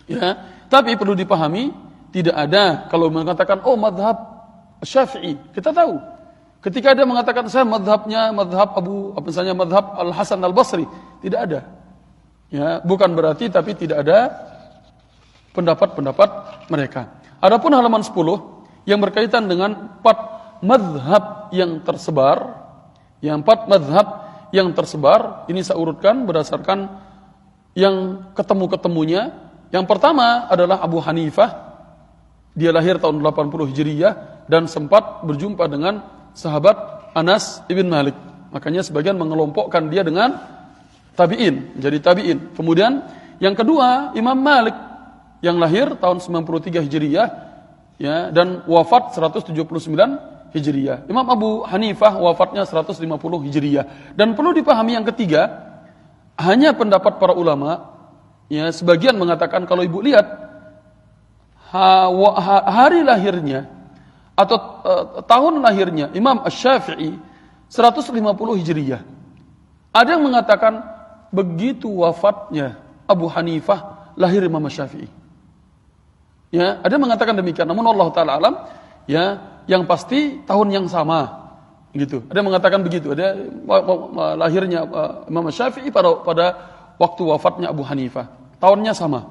Ya, tapi perlu dipahami, tidak ada kalau mengatakan oh mazhab Syafi'i. Kita tahu ketika ada mengatakan saya mazhabnya mazhab misalnya mazhab Al-Hasan Al-Basri, tidak ada. Ya, bukan berarti tapi tidak ada pendapat-pendapat mereka. Adapun halaman 10 yang berkaitan dengan 4 mazhab yang tersebar, yang tersebar, ini saya urutkan berdasarkan yang ketemu-ketemunya. Yang pertama adalah Abu Hanifah. Dia lahir tahun 80 Hijriyah dan sempat berjumpa dengan sahabat Anas ibn Malik. Makanya sebagian mengelompokkan dia dengan tabi'in, jadi tabi'in. Kemudian yang kedua Imam Malik yang lahir tahun 93 Hijriyah ya, dan wafat 179 Hijriyah. Imam Abu Hanifah wafatnya 150 Hijriyah. Dan perlu dipahami yang ketiga, hanya pendapat para ulama. Ya, sebagian mengatakan kalau ibu lihat hari lahirnya atau tahun lahirnya Imam Asy-Syafi'i 150 Hijriyah. Ada yang mengatakan begitu wafatnya Abu Hanifah lahir Imam Asy-Syafi'i. Ya, ada yang mengatakan demikian. Namun Allah taala alam, ya, yang pasti tahun yang sama gitu. Ada yang mengatakan begitu. Ada lahirnya Imam Asy-Syafi'i pada waktu wafatnya Abu Hanifah. Tahunnya sama.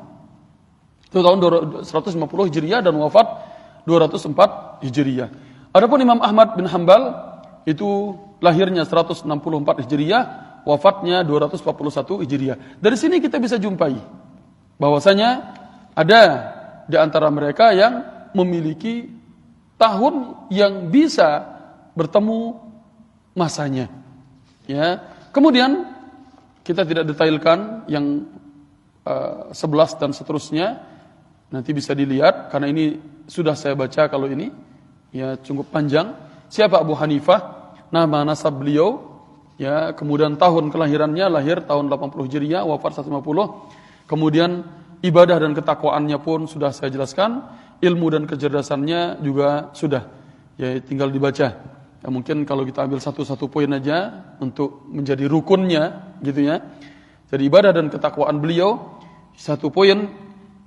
Itu tahun 150 Hijriyah dan wafat 204 Hijriyah. Adapun Imam Ahmad bin Hanbal itu lahirnya 164 Hijriyah, wafatnya 241 Hijriyah. Dari sini kita bisa jumpai bahwasanya ada di antara mereka yang memiliki tahun yang bisa bertemu masanya. Ya. Kemudian kita tidak detailkan yang 11 dan seterusnya, nanti bisa dilihat karena ini sudah saya baca. Kalau ini ya cukup panjang. Siapa Abu Hanifah, nama nasab beliau, ya, kemudian tahun kelahirannya, lahir tahun 80 Hijriah, wafat 150. Kemudian ibadah dan ketakwaannya pun sudah saya jelaskan, ilmu dan kecerdasannya juga sudah, ya tinggal dibaca. Ya, mungkin kalau kita ambil satu-satu poin aja untuk menjadi rukunnya gitu ya. Jadi ibadah dan ketakwaan beliau, satu poin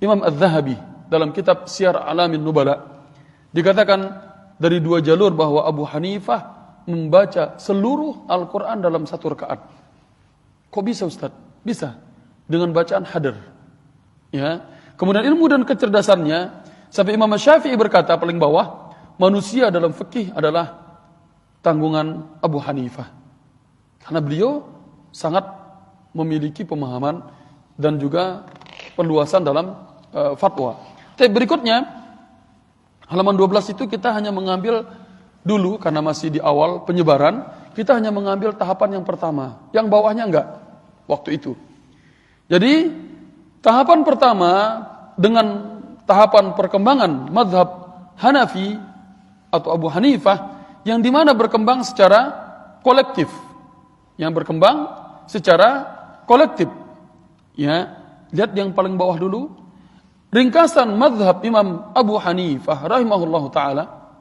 Imam Az-Zahabi dalam kitab Syiar A'lamin Nubala dikatakan dari dua jalur bahwa Abu Hanifah membaca seluruh Al-Quran dalam satu rakaat. Kok bisa Ustaz? Bisa dengan bacaan hadar. Ya. Kemudian ilmu dan kecerdasannya sampai Imam Syafi'i berkata paling bawah, manusia dalam fikih adalah tanggungan Abu Hanifah. Karena beliau sangat memiliki pemahaman dan juga perluasan dalam fatwa. Tapi berikutnya halaman 12 itu kita hanya mengambil dulu karena masih di awal penyebaran, kita hanya mengambil tahapan yang pertama, yang bawahnya enggak waktu itu. Jadi tahapan pertama dengan tahapan perkembangan mazhab Hanafi atau Abu Hanifah yang dimana berkembang secara kolektif, yang berkembang secara kolektif. Ya, lihat yang paling bawah dulu. Ringkasan mazhab Imam Abu Hanifah rahimahullahu taala.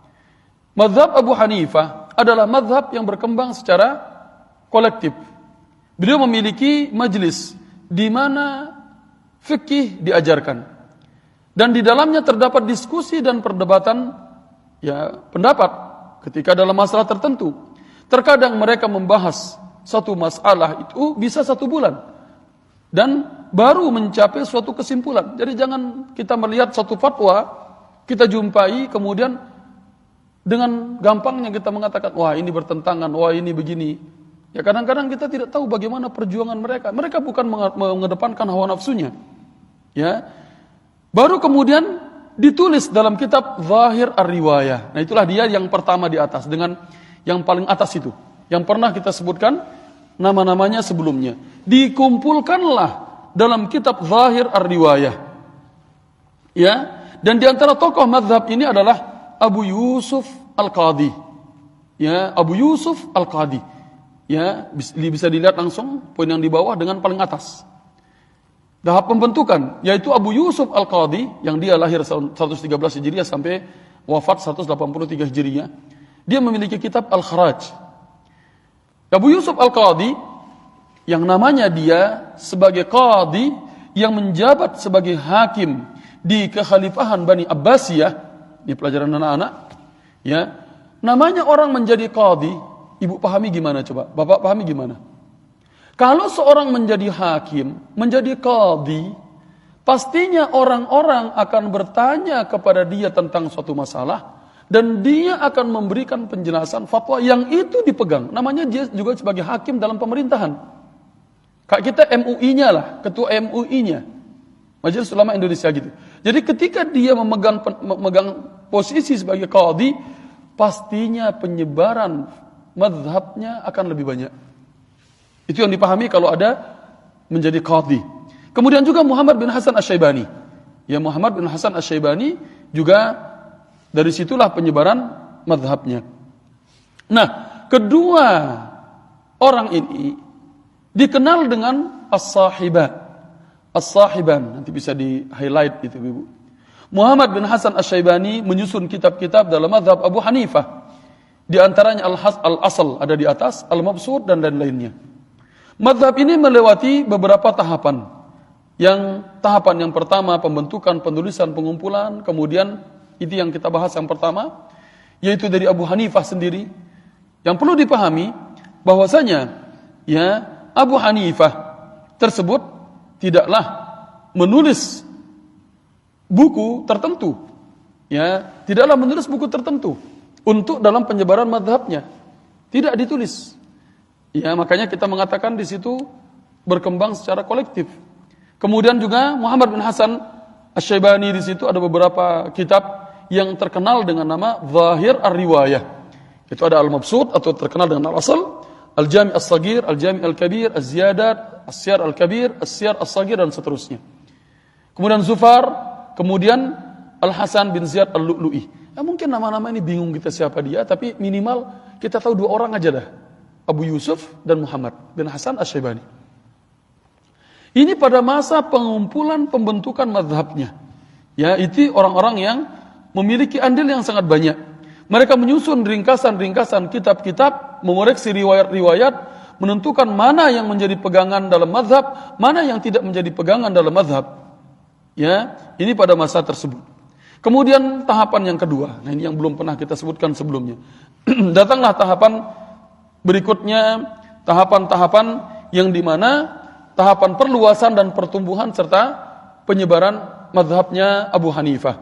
Mazhab Abu Hanifah adalah mazhab yang berkembang secara kolektif. Beliau memiliki majelis di mana fikih diajarkan. Dan di dalamnya terdapat diskusi dan perdebatan, ya, pendapat ketika dalam masalah tertentu. Terkadang mereka membahas satu masalah itu bisa 1 bulan dan baru mencapai suatu kesimpulan. Jadi jangan kita melihat suatu fatwa kita jumpai kemudian dengan gampangnya kita mengatakan wah ini bertentangan, wah ini begini. Ya kadang-kadang kita tidak tahu bagaimana perjuangan mereka. Mereka bukan mengedepankan hawa nafsunya. Ya. Baru kemudian ditulis dalam kitab Zahir Ar-Riwayah. Nah, itulah dia yang pertama di atas, dengan yang paling atas itu, yang pernah kita sebutkan nama-namanya sebelumnya. Dikumpulkanlah dalam kitab Zahir Ar-Riwayah. Ya, dan di antara tokoh mazhab ini adalah Abu Yusuf Al-Qadhi. Ya, Abu Yusuf Al-Qadhi. Ya, bisa dilihat langsung poin yang di bawah dengan paling atas. Tahap pembentukan, yaitu Abu Yusuf Al-Qadhi, yang dia lahir 113 Hijriah sampai wafat 183 Hijriah. Dia memiliki kitab Al-Kharaj. Abu Yusuf Al-Qadhi, yang namanya dia sebagai qadhi yang menjabat sebagai hakim di kekhalifahan Bani Abbasiyah, di pelajaran anak-anak, ya. Namanya orang menjadi qadhi, ibu pahami gimana coba? Bapak pahami gimana? Kalau seorang menjadi hakim, menjadi qadhi, pastinya orang-orang akan bertanya kepada dia tentang suatu masalah, dan dia akan memberikan penjelasan fatwa yang itu dipegang. Namanya dia juga sebagai hakim dalam pemerintahan. Kayak kita MUI-nya lah, ketua MUI-nya, Majelis Ulama Indonesia gitu. Jadi ketika dia memegang posisi sebagai qadhi, pastinya penyebaran mazhabnya akan lebih banyak. Itu yang dipahami kalau ada menjadi qadhi. Kemudian juga Muhammad bin Hasan Asy-Syaibani. Ya, Muhammad bin Hasan Asy-Syaibani juga dari situlah penyebaran mazhabnya. Nah, kedua orang ini dikenal dengan as-sahiban. As-sahiban, nanti bisa di-highlight gitu, Ibu. Muhammad bin Hasan Asy-Syaibani menyusun kitab-kitab dalam mazhab Abu Hanifah. Di antaranya Al-Asl ada di atas, Al-Mabsut dan lain-lainnya. Mazhab ini melewati beberapa tahapan. Tahapan yang pertama pembentukan, penulisan, pengumpulan, kemudian itu yang kita bahas yang pertama, yaitu dari Abu Hanifah sendiri. Yang perlu dipahami bahwasanya ya Abu Hanifah tersebut tidaklah menulis buku tertentu. Ya, tidaklah menulis buku tertentu untuk dalam penyebaran mazhabnya. Tidak ditulis. Ya, makanya kita mengatakan di situ berkembang secara kolektif. Kemudian juga Muhammad bin Hasan Asy-Syaibani di situ ada beberapa kitab yang terkenal dengan nama Zahir Ar-Riwayah. Itu ada Al-Mabsut atau terkenal dengan Al-Asl, Al-Jami' As-Saghir, Al-Jami' Al-Kabir, Az-Ziyadat, As-Siyar Al-Kabir, As-Siyar As-Saghir dan seterusnya. Kemudian Zufar, kemudian Al-Hasan bin Ziyad Al-Lu'lu'i. Ya, mungkin nama-nama ini bingung kita siapa dia, tapi minimal kita tahu dua orang aja dah. Abu Yusuf dan Muhammad bin Hasan Asy-Syaibani. Ini pada masa pengumpulan pembentukan mazhabnya. Ya, itu orang-orang yang memiliki andil yang sangat banyak. Mereka menyusun ringkasan-ringkasan kitab-kitab, mengoreksi riwayat-riwayat, menentukan mana yang menjadi pegangan dalam mazhab, mana yang tidak menjadi pegangan dalam mazhab. Ya, ini pada masa tersebut. Kemudian tahapan yang kedua. Nah, ini yang belum pernah kita sebutkan sebelumnya. Datanglah tahapan berikutnya, tahapan-tahapan yang dimana tahapan perluasan dan pertumbuhan serta penyebaran mazhabnya Abu Hanifah.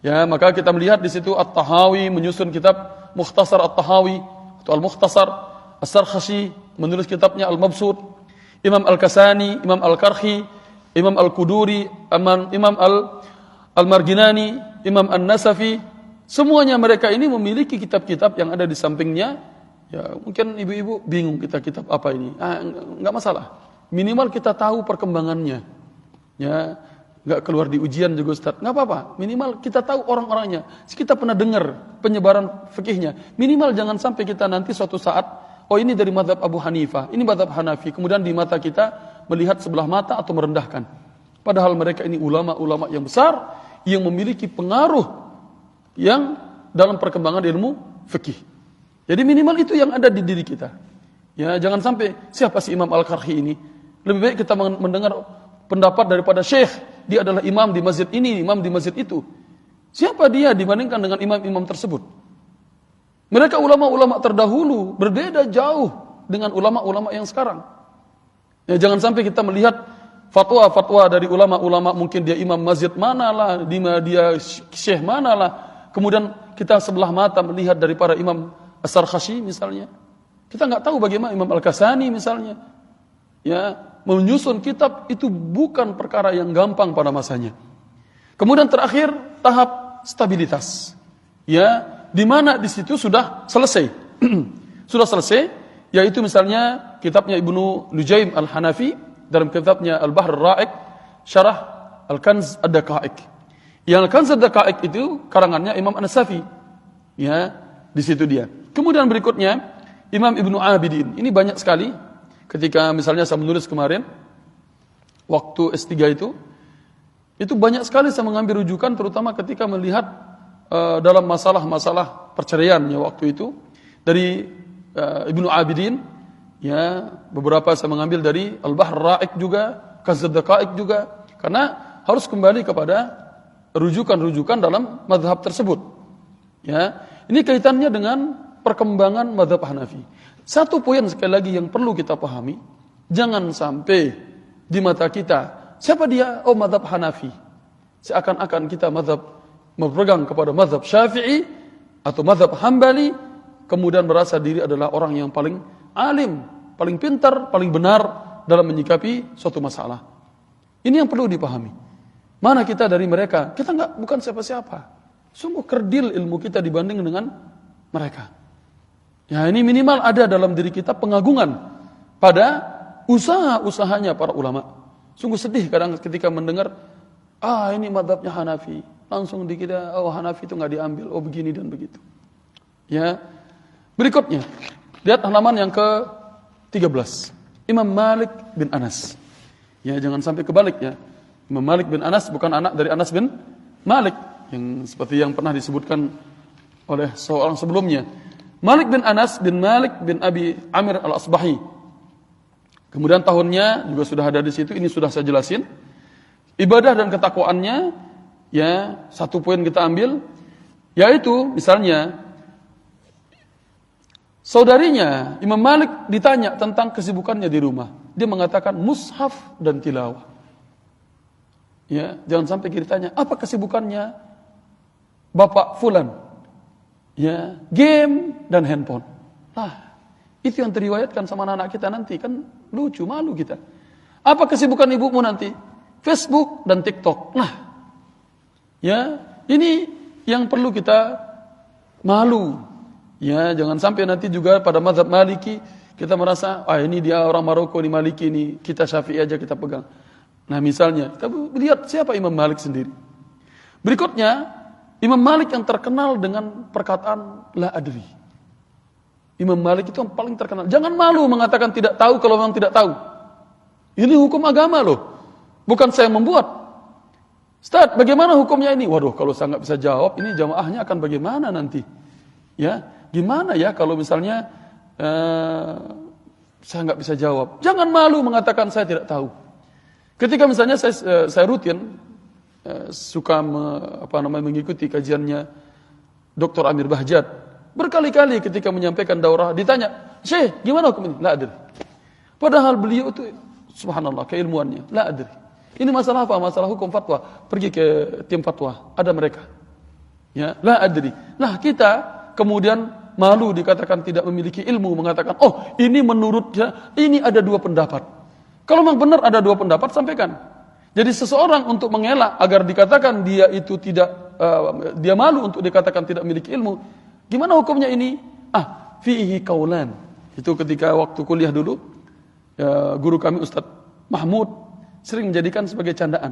Ya, maka kita melihat di situ At-Tahawi menyusun kitab Mukhtasar At-Tahawi atau Al-Mukhtasar, As-Sarkhashi menulis kitabnya Al-Mabsut, Imam Al-Kasani, Imam Al-Karhi, Imam Al-Quduri, Imam Al-Marginani, Imam An-Nasafi, semuanya mereka ini memiliki kitab-kitab yang ada di sampingnya. Ya, mungkin ibu-ibu bingung kita kitab apa ini. Enggak masalah. Minimal kita tahu perkembangannya. Ya, enggak keluar di ujian juga Ustaz. Enggak apa-apa. Minimal kita tahu orang-orangnya. Kita pernah dengar penyebaran fikihnya. Minimal jangan sampai kita nanti suatu saat, oh ini dari mazhab Abu Hanifah, ini mazhab Hanafi. Kemudian di mata kita melihat sebelah mata atau merendahkan. Padahal mereka ini ulama-ulama yang besar yang memiliki pengaruh yang dalam perkembangan ilmu fikih. Jadi minimal itu yang ada di diri kita. Ya, jangan sampai siapa sih Imam Al-Karhi ini? Lebih baik kita mendengar pendapat daripada syekh. Dia adalah imam di masjid ini, imam di masjid itu. Siapa dia dibandingkan dengan imam-imam tersebut? Mereka ulama-ulama terdahulu, berbeda jauh dengan ulama-ulama yang sekarang. Ya, jangan sampai kita melihat fatwa-fatwa dari ulama-ulama, mungkin dia imam masjid manalah, dia syekh manalah. Kemudian kita sebelah mata melihat dari para imam As-Sarkhashi misalnya. Kita enggak tahu bagaimana Imam Al-Kasani misalnya. Ya, menyusun kitab itu bukan perkara yang gampang pada masanya. Kemudian terakhir tahap stabilitas. Ya, di mana di situ sudah selesai. Sudah selesai, yaitu misalnya kitabnya Ibnu Nujaim Al-Hanafi dalam kitabnya Al-Bahr Ar-Ra'iq Syarah Al-Kanz Ad-Daqa'iq. Yang Al-Kanz Ad-Daqa'iq itu karangannya Imam An-Nasafi. Ya, di situ dia. Kemudian berikutnya Imam Ibnu Abidin. Ini banyak sekali. Ketika misalnya saya menulis kemarin waktu S3 itu banyak sekali saya mengambil rujukan terutama ketika melihat dalam masalah-masalah perceraiannya waktu itu dari Ibnu Abidin, ya, beberapa saya mengambil dari Al-Bahr Ar-Ra'iq juga, Kanz Ad-Daqa'iq juga, karena harus kembali kepada rujukan-rujukan dalam mazhab tersebut. Ya, ini kaitannya dengan perkembangan mazhab Hanafi. Satu poin sekali lagi yang perlu kita pahami, jangan sampai di mata kita, siapa dia? Oh, mazhab Hanafi. Seakan-akan kita berpegang kepada mazhab Syafi'i atau mazhab Hambali, kemudian merasa diri adalah orang yang paling alim, paling pintar, paling benar dalam menyikapi suatu masalah. Ini yang perlu dipahami. Mana kita dari mereka? Kita bukan siapa-siapa. Sungguh kerdil ilmu kita dibanding dengan mereka. Ya, ini minimal ada dalam diri kita pengagungan pada usaha-usahanya para ulama. Sungguh sedih kadang ketika mendengar, ini mazhabnya Hanafi. Langsung dikira, Hanafi itu nggak diambil, begini dan begitu. Ya, berikutnya, lihat halaman yang ke-13. Imam Malik bin Anas. Ya, jangan sampai kebalik ya. Imam Malik bin Anas bukan anak dari Anas bin Malik yang seperti yang pernah disebutkan oleh seorang sebelumnya. Malik bin Anas bin Malik bin Abi Amir Al-Asbahi. Kemudian tahunnya juga sudah ada di situ, ini sudah saya jelasin. Ibadah dan ketakwaannya, ya, satu poin kita ambil, yaitu misalnya saudarinya Imam Malik ditanya tentang kesibukannya di rumah. Dia mengatakan mushaf dan tilawah. Ya, jangan sampai kita ditanya, apa kesibukannya Bapak Fulan? Ya, game dan handphone. Itu yang teriwayatkan sama anak kita nanti, kan lucu, malu kita. Apa kesibukan ibumu nanti? Facebook dan TikTok. Ya, ini yang perlu kita malu. Ya, jangan sampai nanti juga pada mazhab Maliki kita merasa, ini dia orang Maroko, ini Maliki, ini kita Syafi'i aja kita pegang. Nah, misalnya, kita lihat siapa Imam Malik sendiri. Berikutnya, Imam Malik yang terkenal dengan perkataan la adri. Imam Malik itu yang paling terkenal. Jangan malu mengatakan tidak tahu kalau memang tidak tahu. Ini hukum agama loh. Bukan saya yang membuat. Ustaz, bagaimana hukumnya ini? Waduh, kalau saya nggak bisa jawab, ini jamaahnya akan bagaimana nanti? Ya, gimana ya kalau misalnya saya nggak bisa jawab? Jangan malu mengatakan saya tidak tahu. Ketika misalnya saya rutin suka mengikuti kajiannya Dr. Amir Bahjat, berkali-kali ketika menyampaikan daurah ditanya, "Syekh, gimana hukum ini?" La adri. Padahal beliau itu subhanallah keilmuannya, la adri. Ini masalah apa? Masalah hukum fatwa. Pergi ke tim fatwa, ada mereka. Ya, la adri. Nah, kita kemudian malu dikatakan tidak memiliki ilmu, mengatakan, ini menurutnya, ini ada dua pendapat. Kalau memang benar ada dua pendapat, sampaikan. Jadi seseorang untuk mengelak agar dikatakan dia itu tidak, dia malu untuk dikatakan tidak memiliki ilmu. Gimana hukumnya ini? Fihi kaulan. Itu ketika waktu kuliah dulu, guru kami Ustadz Mahmud sering menjadikan sebagai candaan.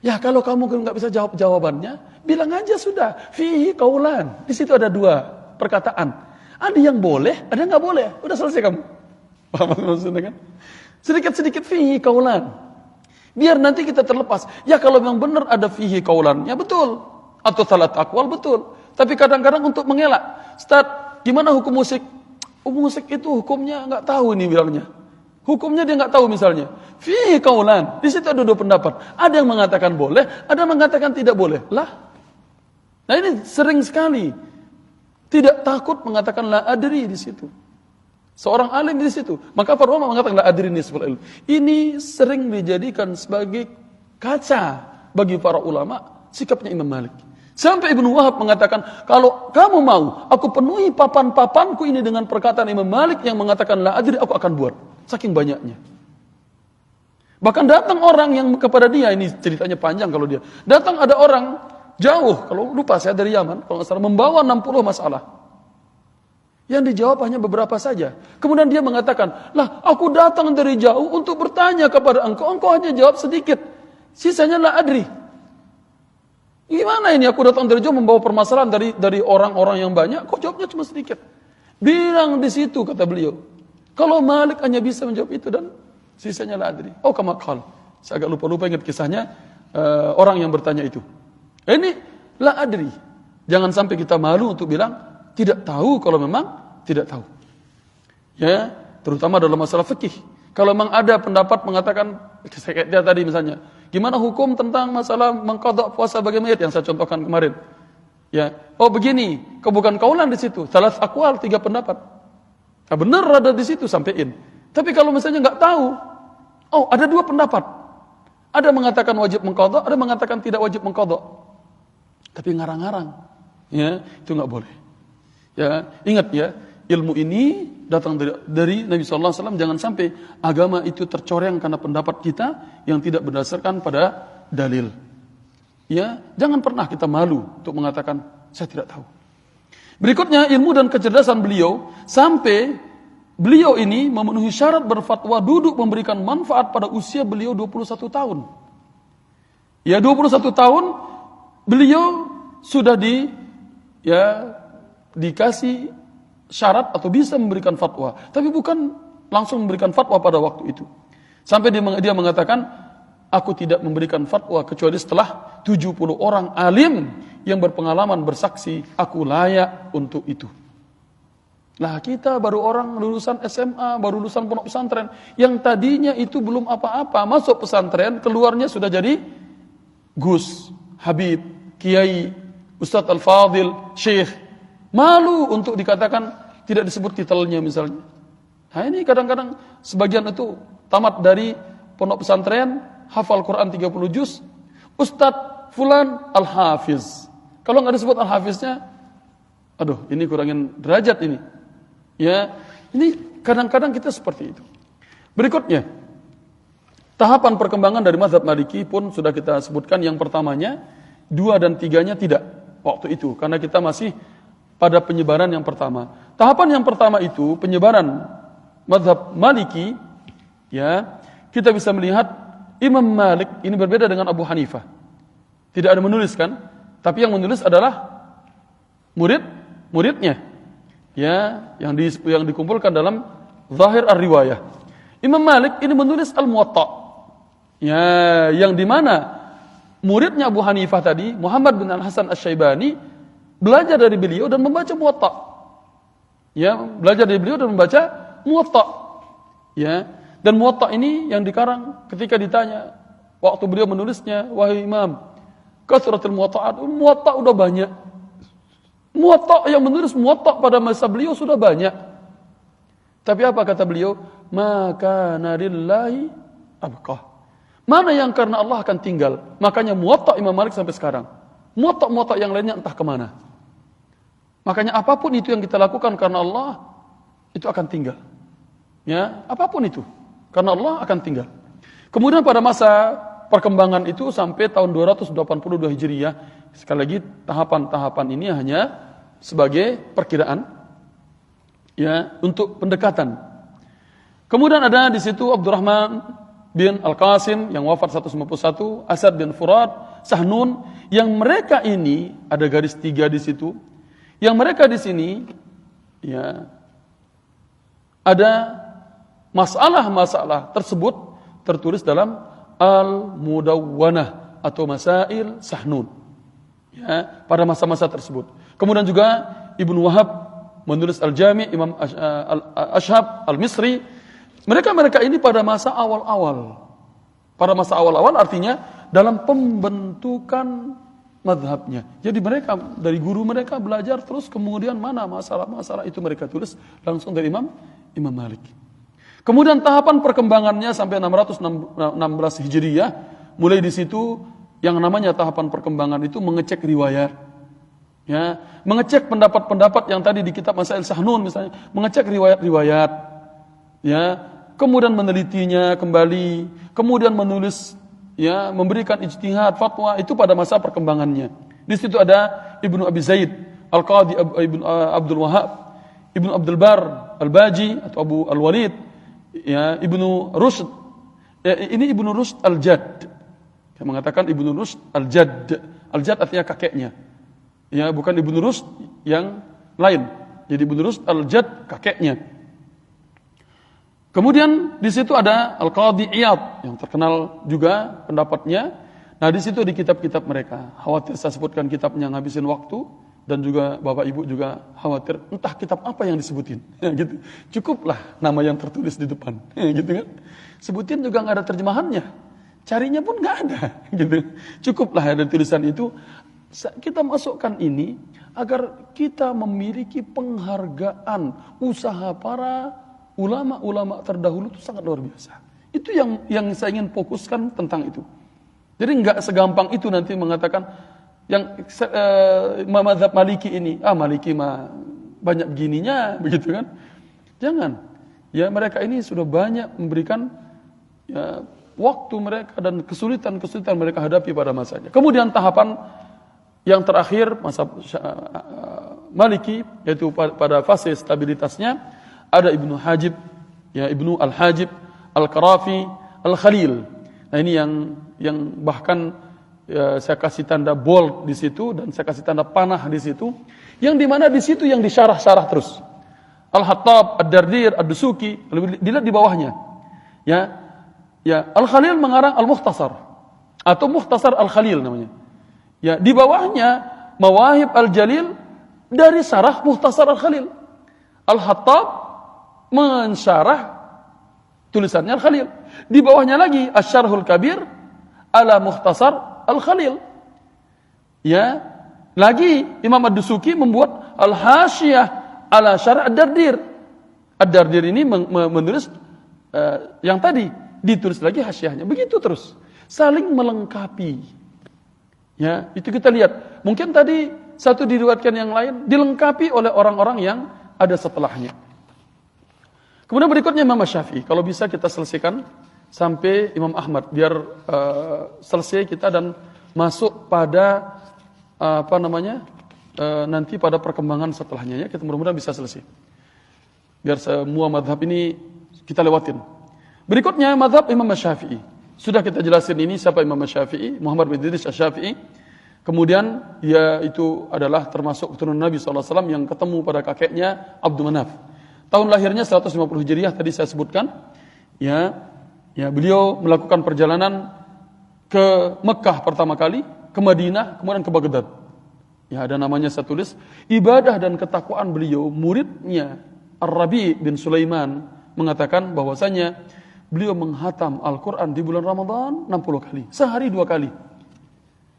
Ya, kalau kamu nggak bisa jawab jawabannya, bilang aja sudah. Fihi kaulan. Di situ ada dua perkataan. Ada yang boleh, ada yang nggak boleh. Udah selesai kamu. Paham maksudnya kan? Sedikit-sedikit fihi kaulan. Biar nanti kita terlepas. Ya, kalau memang benar ada fihi kaulan, ya betul. Atau salat akwal, betul. Tapi kadang-kadang untuk mengelak. Ustaz, gimana hukum musik? Musik itu hukumnya nggak tahu ini bilangnya. Hukumnya dia nggak tahu misalnya. Fihi kaulan. Di situ ada dua pendapat. Ada yang mengatakan boleh, ada yang mengatakan tidak boleh. Nah, ini sering sekali. Tidak takut mengatakan la adri di situ. Seorang alim di situ. Maka para ulama mengatakan la adri nisful ilm. Ini sering dijadikan sebagai kaca bagi para ulama sikapnya Imam Malik. Sampai Ibnu Wahab mengatakan, kalau kamu mau aku penuhi papan-papanku ini dengan perkataan Imam Malik yang mengatakan la adri, aku akan buat. Saking banyaknya. Bahkan datang orang yang kepada dia, ini ceritanya panjang kalau dia. Datang ada orang jauh, kalau lupa saya dari Yaman, kalau nggak salah, membawa 60 masalah. Yang dijawab hanya beberapa saja. Kemudian dia mengatakan, lah aku datang dari jauh untuk bertanya kepada engkau hanya jawab sedikit. Sisanya la adri. Gimana ini aku datang dari jauh membawa permasalahan dari orang-orang yang banyak, kok jawabnya cuma sedikit. Bilang di situ, kata beliau, kalau Malik hanya bisa menjawab itu dan sisanya la adri. Oh kama qal. Saya agak lupa ingat kisahnya orang yang bertanya itu. Ini la adri. Jangan sampai kita malu untuk bilang tidak tahu kalau memang tidak tahu. Ya, terutama dalam masalah fikih. Kalau memang ada pendapat mengatakan kayak dia tadi misalnya, gimana hukum tentang masalah mengqadha puasa bagi mayit yang saya contohkan kemarin? Ya, oh begini, bukan kaulan di situ, salah aqwal 3 pendapat. Nah, benar ada di situ sampein. Tapi kalau misalnya nggak tahu, oh ada 2 pendapat. Ada mengatakan wajib mengqadha, ada mengatakan tidak wajib mengqadha. Tapi ngarang-ngarang, ya itu nggak boleh. Ya ingat ya, ilmu ini datang dari Nabi SAW. Jangan sampai agama itu tercoreng karena pendapat kita yang tidak berdasarkan pada dalil. Ya, jangan pernah kita malu untuk mengatakan saya tidak tahu. Berikutnya ilmu dan kecerdasan beliau sampai beliau ini memenuhi syarat berfatwa duduk memberikan manfaat pada usia beliau 21 tahun. Ya 21 tahun beliau sudah dikasih syarat atau bisa memberikan fatwa, tapi bukan langsung memberikan fatwa pada waktu itu. Sampai dia mengatakan, aku tidak memberikan fatwa kecuali setelah 70 orang alim yang berpengalaman bersaksi aku layak untuk itu. Nah kita baru orang lulusan SMA, baru lulusan pondok pesantren, yang tadinya itu belum apa-apa, masuk pesantren, keluarnya sudah jadi Gus, Habib, Kiai, Ustadz Al-Fadil, Syekh. Malu untuk dikatakan tidak disebut titelnya misalnya. Nah ini kadang-kadang sebagian itu tamat dari pondok pesantren, hafal Quran 30 juz, Ustadz Fulan Al-Hafiz. Kalau nggak disebut Al-Hafiznya, aduh ini kurangin derajat ini. Ya, ini kadang-kadang kita seperti itu. Berikutnya, tahapan perkembangan dari mazhab Maliki pun sudah kita sebutkan. Yang pertamanya, 2 dan 3-nya tidak waktu itu, karena kita masih pada penyebaran yang pertama. Tahapan yang pertama itu penyebaran mazhab Maliki, ya, kita bisa melihat Imam Malik ini berbeda dengan Abu Hanifah. Tidak ada menulis kan, tapi yang menulis adalah muridnya, ya, yang dikumpulkan dalam Zahir Ar-Riwayah. Imam Malik ini menulis Al-Muwatta, ya, yang dimana muridnya Abu Hanifah tadi, Muhammad bin Al-Hasan Asy-Syaibani, belajar dari beliau dan membaca Muwatta. Ya, belajar dari beliau dan membaca Muwatta. Ya, dan Muwatta ini yang dikarang ketika ditanya waktu beliau menulisnya, wahai Imam, kasratul Muwatta'at, Muwatta udah banyak. Muwatta yang menulis Muwatta pada masa beliau sudah banyak. Tapi apa kata beliau? Maka narillahi abqah. Mana yang karena Allah akan tinggal. Makanya Muwatta Imam Malik sampai sekarang. Muwatta yang lainnya entah kemana. Makanya apapun itu yang kita lakukan karena Allah, itu akan tinggal. Ya, apapun itu, karena Allah akan tinggal. Kemudian pada masa perkembangan itu sampai tahun 282 Hijriah, sekali lagi tahapan-tahapan ini hanya sebagai perkiraan, ya, untuk pendekatan. Kemudian ada di situ Abdurrahman bin Al-Qasim yang wafat 191, Asad bin Furat, Sahnun, yang mereka ini ada garis 3 di situ. Yang mereka di sini, ya, ada masalah-masalah tersebut tertulis dalam Al-Mudawwanah atau Masail Sahnun. Ya, pada masa-masa tersebut. Kemudian juga Ibnu Wahab menulis Al-Jami', Imam Ashhab Al-Misri. Mereka ini pada masa awal-awal. Pada masa awal-awal artinya dalam pembentukan madhabnya. Jadi mereka dari guru mereka belajar terus, kemudian mana masalah-masalah itu mereka tulis langsung dari Imam Malik. Kemudian tahapan perkembangannya sampai 616 Hijriah, mulai di situ yang namanya tahapan perkembangan itu mengecek riwayat. Ya, mengecek pendapat-pendapat yang tadi di kitab Masail Sahnun misalnya, mengecek riwayat-riwayat. Ya, kemudian menelitinya kembali, kemudian menulis, ya, memberikan ijtihad, fatwa itu pada masa perkembangannya. Di situ ada Ibnu Abi Zaid, Al-Qadhi Ibnu Abdul Wahhab, Ibnu Abdul Bar Al-Baji atau Abu Al-Walid, ya, Ibnu Rushd. Ya, ini Ibnu Rushd Al-Jadd. Yang mengatakan Ibnu Rushd Al-Jadd. Al-Jadd artinya kakeknya. Ya, bukan Ibnu Rushd yang lain. Jadi Ibnu Rushd Al-Jadd kakeknya. Kemudian di situ ada Al-Qadhi Iyad yang terkenal juga pendapatnya. Nah, di situ di kitab-kitab mereka. Khawatir saya sebutkan kitabnya ngabisin waktu dan juga Bapak Ibu juga khawatir entah kitab apa yang disebutin. Ya, gitu. Cukuplah nama yang tertulis di depan. Ya, gitu kan. Sebutin juga enggak ada terjemahannya. Carinya pun enggak ada, gitu. Cukuplah ada tulisan itu. Kita masukkan ini agar kita memiliki penghargaan usaha para ulama-ulama terdahulu itu sangat luar biasa. Itu yang saya ingin fokuskan tentang itu. Jadi enggak segampang itu nanti mengatakan yang mazhab Maliki ini, Maliki mah banyak begininya, begitu kan? Jangan. Ya, mereka ini sudah banyak memberikan, ya, waktu mereka dan kesulitan-kesulitan mereka hadapi pada masanya. Kemudian tahapan yang terakhir masa Maliki, yaitu pada fase stabilitasnya, ada Ibnu Hajib, ya, Ibnu Al-Hajib, Al-Qarafi, Al-Khalil. Nah, ini yang bahkan, ya, saya kasih tanda bold di situ dan saya kasih tanda panah di situ, yang dimana di situ yang disyarah-syarah terus. Al-Hattab, Ad-Dardir, Ad-Dusuki, dilihat di bawahnya. Ya, Al-Khalil mengarang Al-Mukhtasar atau Mukhtasar Al-Khalil namanya. Ya, di bawahnya Mawahib Al-Jalil dari syarah Mukhtasar Al-Khalil. Al-Hattab mensyarah tulisannya Al-Khalil. Di bawahnya lagi Asy-Syarhul Kabir ala Mukhtasar Al-Khalil. Ya, lagi Imam Ad-Dusuki membuat Al-Hasyiyah ala Syarh Ad-Dardir. Ad-Dardir ini menulis yang tadi, ditulis lagi hasyiyahnya. Begitu terus, saling melengkapi. Ya, itu kita lihat. Mungkin tadi satu diriwayatkan yang lain dilengkapi oleh orang-orang yang ada setelahnya. Kemudian berikutnya Imam Syafi'i. Kalau bisa kita selesaikan sampai Imam Ahmad biar selesai kita dan masuk pada nanti pada perkembangan setelahnya, ya. Kita mudah-mudahan bisa selesai. Biar semua mazhab ini kita lewatin. Berikutnya mazhab Imam Syafi'i. Sudah kita jelasin ini siapa Imam Syafi'i, Muhammad bin Idris Asy-Syafi'i. Kemudian dia itu adalah termasuk keturunan Nabi SAW yang ketemu pada kakeknya Abdul Manaf. Tahun lahirnya 150 Hijriah tadi saya sebutkan. Ya, beliau melakukan perjalanan ke Mekah pertama kali, ke Madinah, kemudian ke Baghdad. Ya, ada namanya saya tulis. Ibadah dan ketakwaan beliau, muridnya Ar-Rabi bin Sulaiman mengatakan bahwasanya beliau menghatam Al-Quran di bulan Ramadan 60 kali. Sehari 2 kali.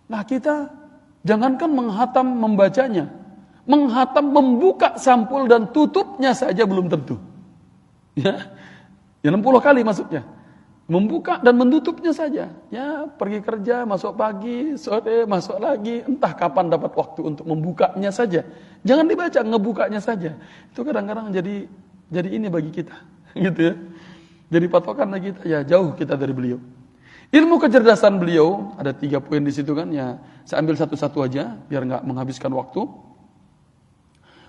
Nah, kita jangankan menghatam membacanya. Menghatam membuka sampul dan tutupnya saja belum tentu. Ya 60 kali maksudnya. Membuka dan menutupnya saja. Ya, pergi kerja, masuk pagi, sore, masuk lagi. Entah kapan dapat waktu untuk membukanya saja. Jangan dibaca, ngebukanya saja. Itu kadang-kadang jadi ini bagi kita. Gitu ya. Jadi patokan kita, ya jauh kita dari beliau. Ilmu kecerdasan beliau, ada 3 poin di situ kan, ya saya ambil satu-satu aja, biar nggak menghabiskan waktu.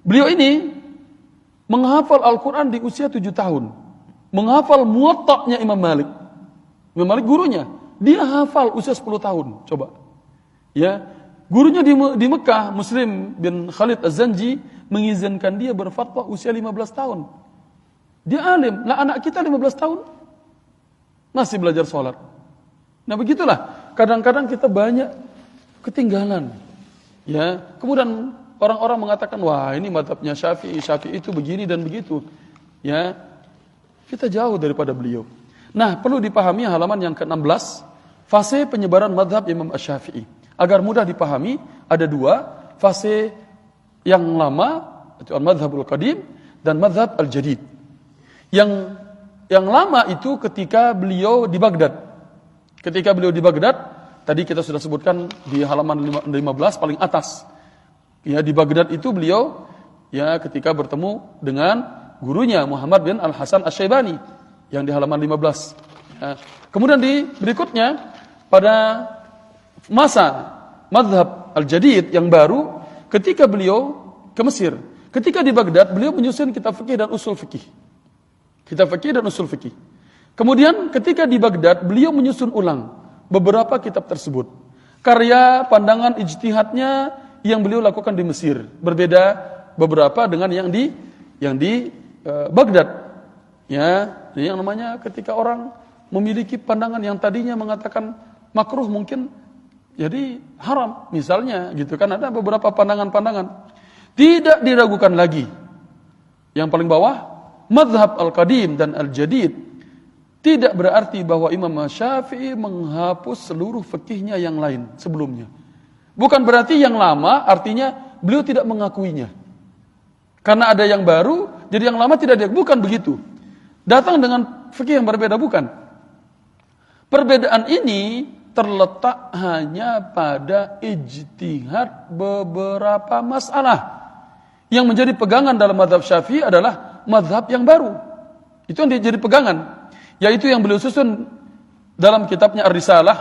Beliau ini menghafal Al-Quran di usia 7 tahun. Menghafal Muwatta'nya Imam Malik. Imam Malik gurunya, dia hafal usia 10 tahun, coba. Ya, gurunya di Mekah, Muslim bin Khalid Az-Zanji, mengizinkan dia berfatwa usia 15 tahun. Dia alim. Nah, anak kita 15 tahun masih belajar sholat. Nah, begitulah. Kadang-kadang kita banyak ketinggalan. Ya, kemudian orang-orang mengatakan, wah ini mazhabnya Syafi'i itu begini dan begitu. Ya, kita jauh daripada beliau. Nah, perlu dipahami halaman yang ke-16, fase penyebaran mazhab Imam Asy-Syafi'i. Agar mudah dipahami, ada 2, fase yang lama, itu al-mazhabul qadim dan mazhab al-jadid. Yang lama itu ketika beliau di Baghdad. Ketika beliau di Baghdad, tadi kita sudah sebutkan di halaman 15 paling atas. Ya, di Baghdad itu beliau ya ketika bertemu dengan gurunya Muhammad bin Al-Hasan Asy-Syaibani. yang di halaman 15. Ya. Kemudian di berikutnya pada masa mazhab al-jadid yang baru, ketika beliau ke Mesir, ketika di Baghdad beliau menyusun kitab fikih dan usul fikih. Kitab fikih dan usul fikih. Kemudian ketika di Baghdad beliau menyusun ulang beberapa kitab tersebut. Karya pandangan ijtihadnya yang beliau lakukan di Mesir berbeda beberapa dengan yang di Baghdad. Ya, yang namanya ketika orang memiliki pandangan yang tadinya mengatakan makruh mungkin jadi haram misalnya gitu kan, ada beberapa pandangan-pandangan. Tidak diragukan lagi. Yang paling bawah, mazhab al-qadim dan al-jadid tidak berarti bahwa Imam Syafi'i menghapus seluruh fikihnya yang lain sebelumnya. Bukan berarti yang lama artinya beliau tidak mengakuinya. Karena ada yang baru, jadi yang lama tidak dia. Bukan begitu. Datang dengan fikih yang berbeda, bukan. Perbedaan ini terletak hanya pada ijtihad beberapa masalah. Yang menjadi pegangan dalam mazhab Syafi'i adalah mazhab yang baru. Itu yang jadi pegangan. Yaitu yang beliau susun dalam kitabnya Ar-Risalah,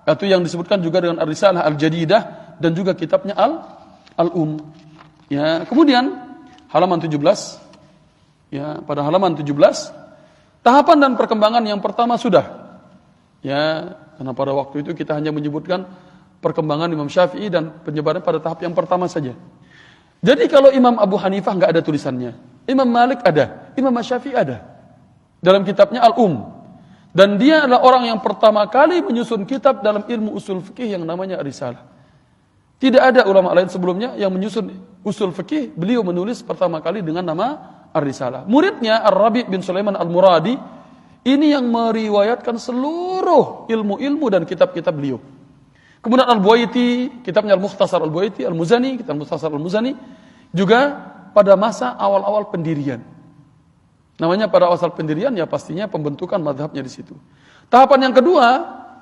atau yang disebutkan juga dengan Ar-Risalah Al-Jadidah, dan juga kitabnya Al-Um. Ya, kemudian halaman 17. Ya, pada halaman 17, tahapan dan perkembangan yang pertama sudah. Ya, karena pada waktu itu kita hanya menyebutkan perkembangan Imam Syafi'i dan penyebaran pada tahap yang pertama saja. Jadi kalau Imam Abu Hanifah nggak ada tulisannya, Imam Malik ada, Imam Syafi'i ada dalam kitabnya Al-Um. Dan dia adalah orang yang pertama kali menyusun kitab dalam ilmu usul fikih yang namanya Ar-Risalah. Tidak ada ulama lain sebelumnya yang menyusun usul fikih, beliau menulis pertama kali dengan nama Ar-Risalah. Muridnya Ar-Rabi' bin Sulaiman Al-Muradi, ini yang meriwayatkan seluruh ilmu-ilmu dan kitab-kitab beliau. Kemudian Al-Buaiti, kitabnya Al-Mukhtasar Al-Buaiti, Al-Muzani, kitab Al-Mukhtasar Al-Muzani, juga pada masa awal-awal pendirian. Namanya pada awal pendirian ya pastinya pembentukan mazhabnya di situ. Tahapan yang kedua,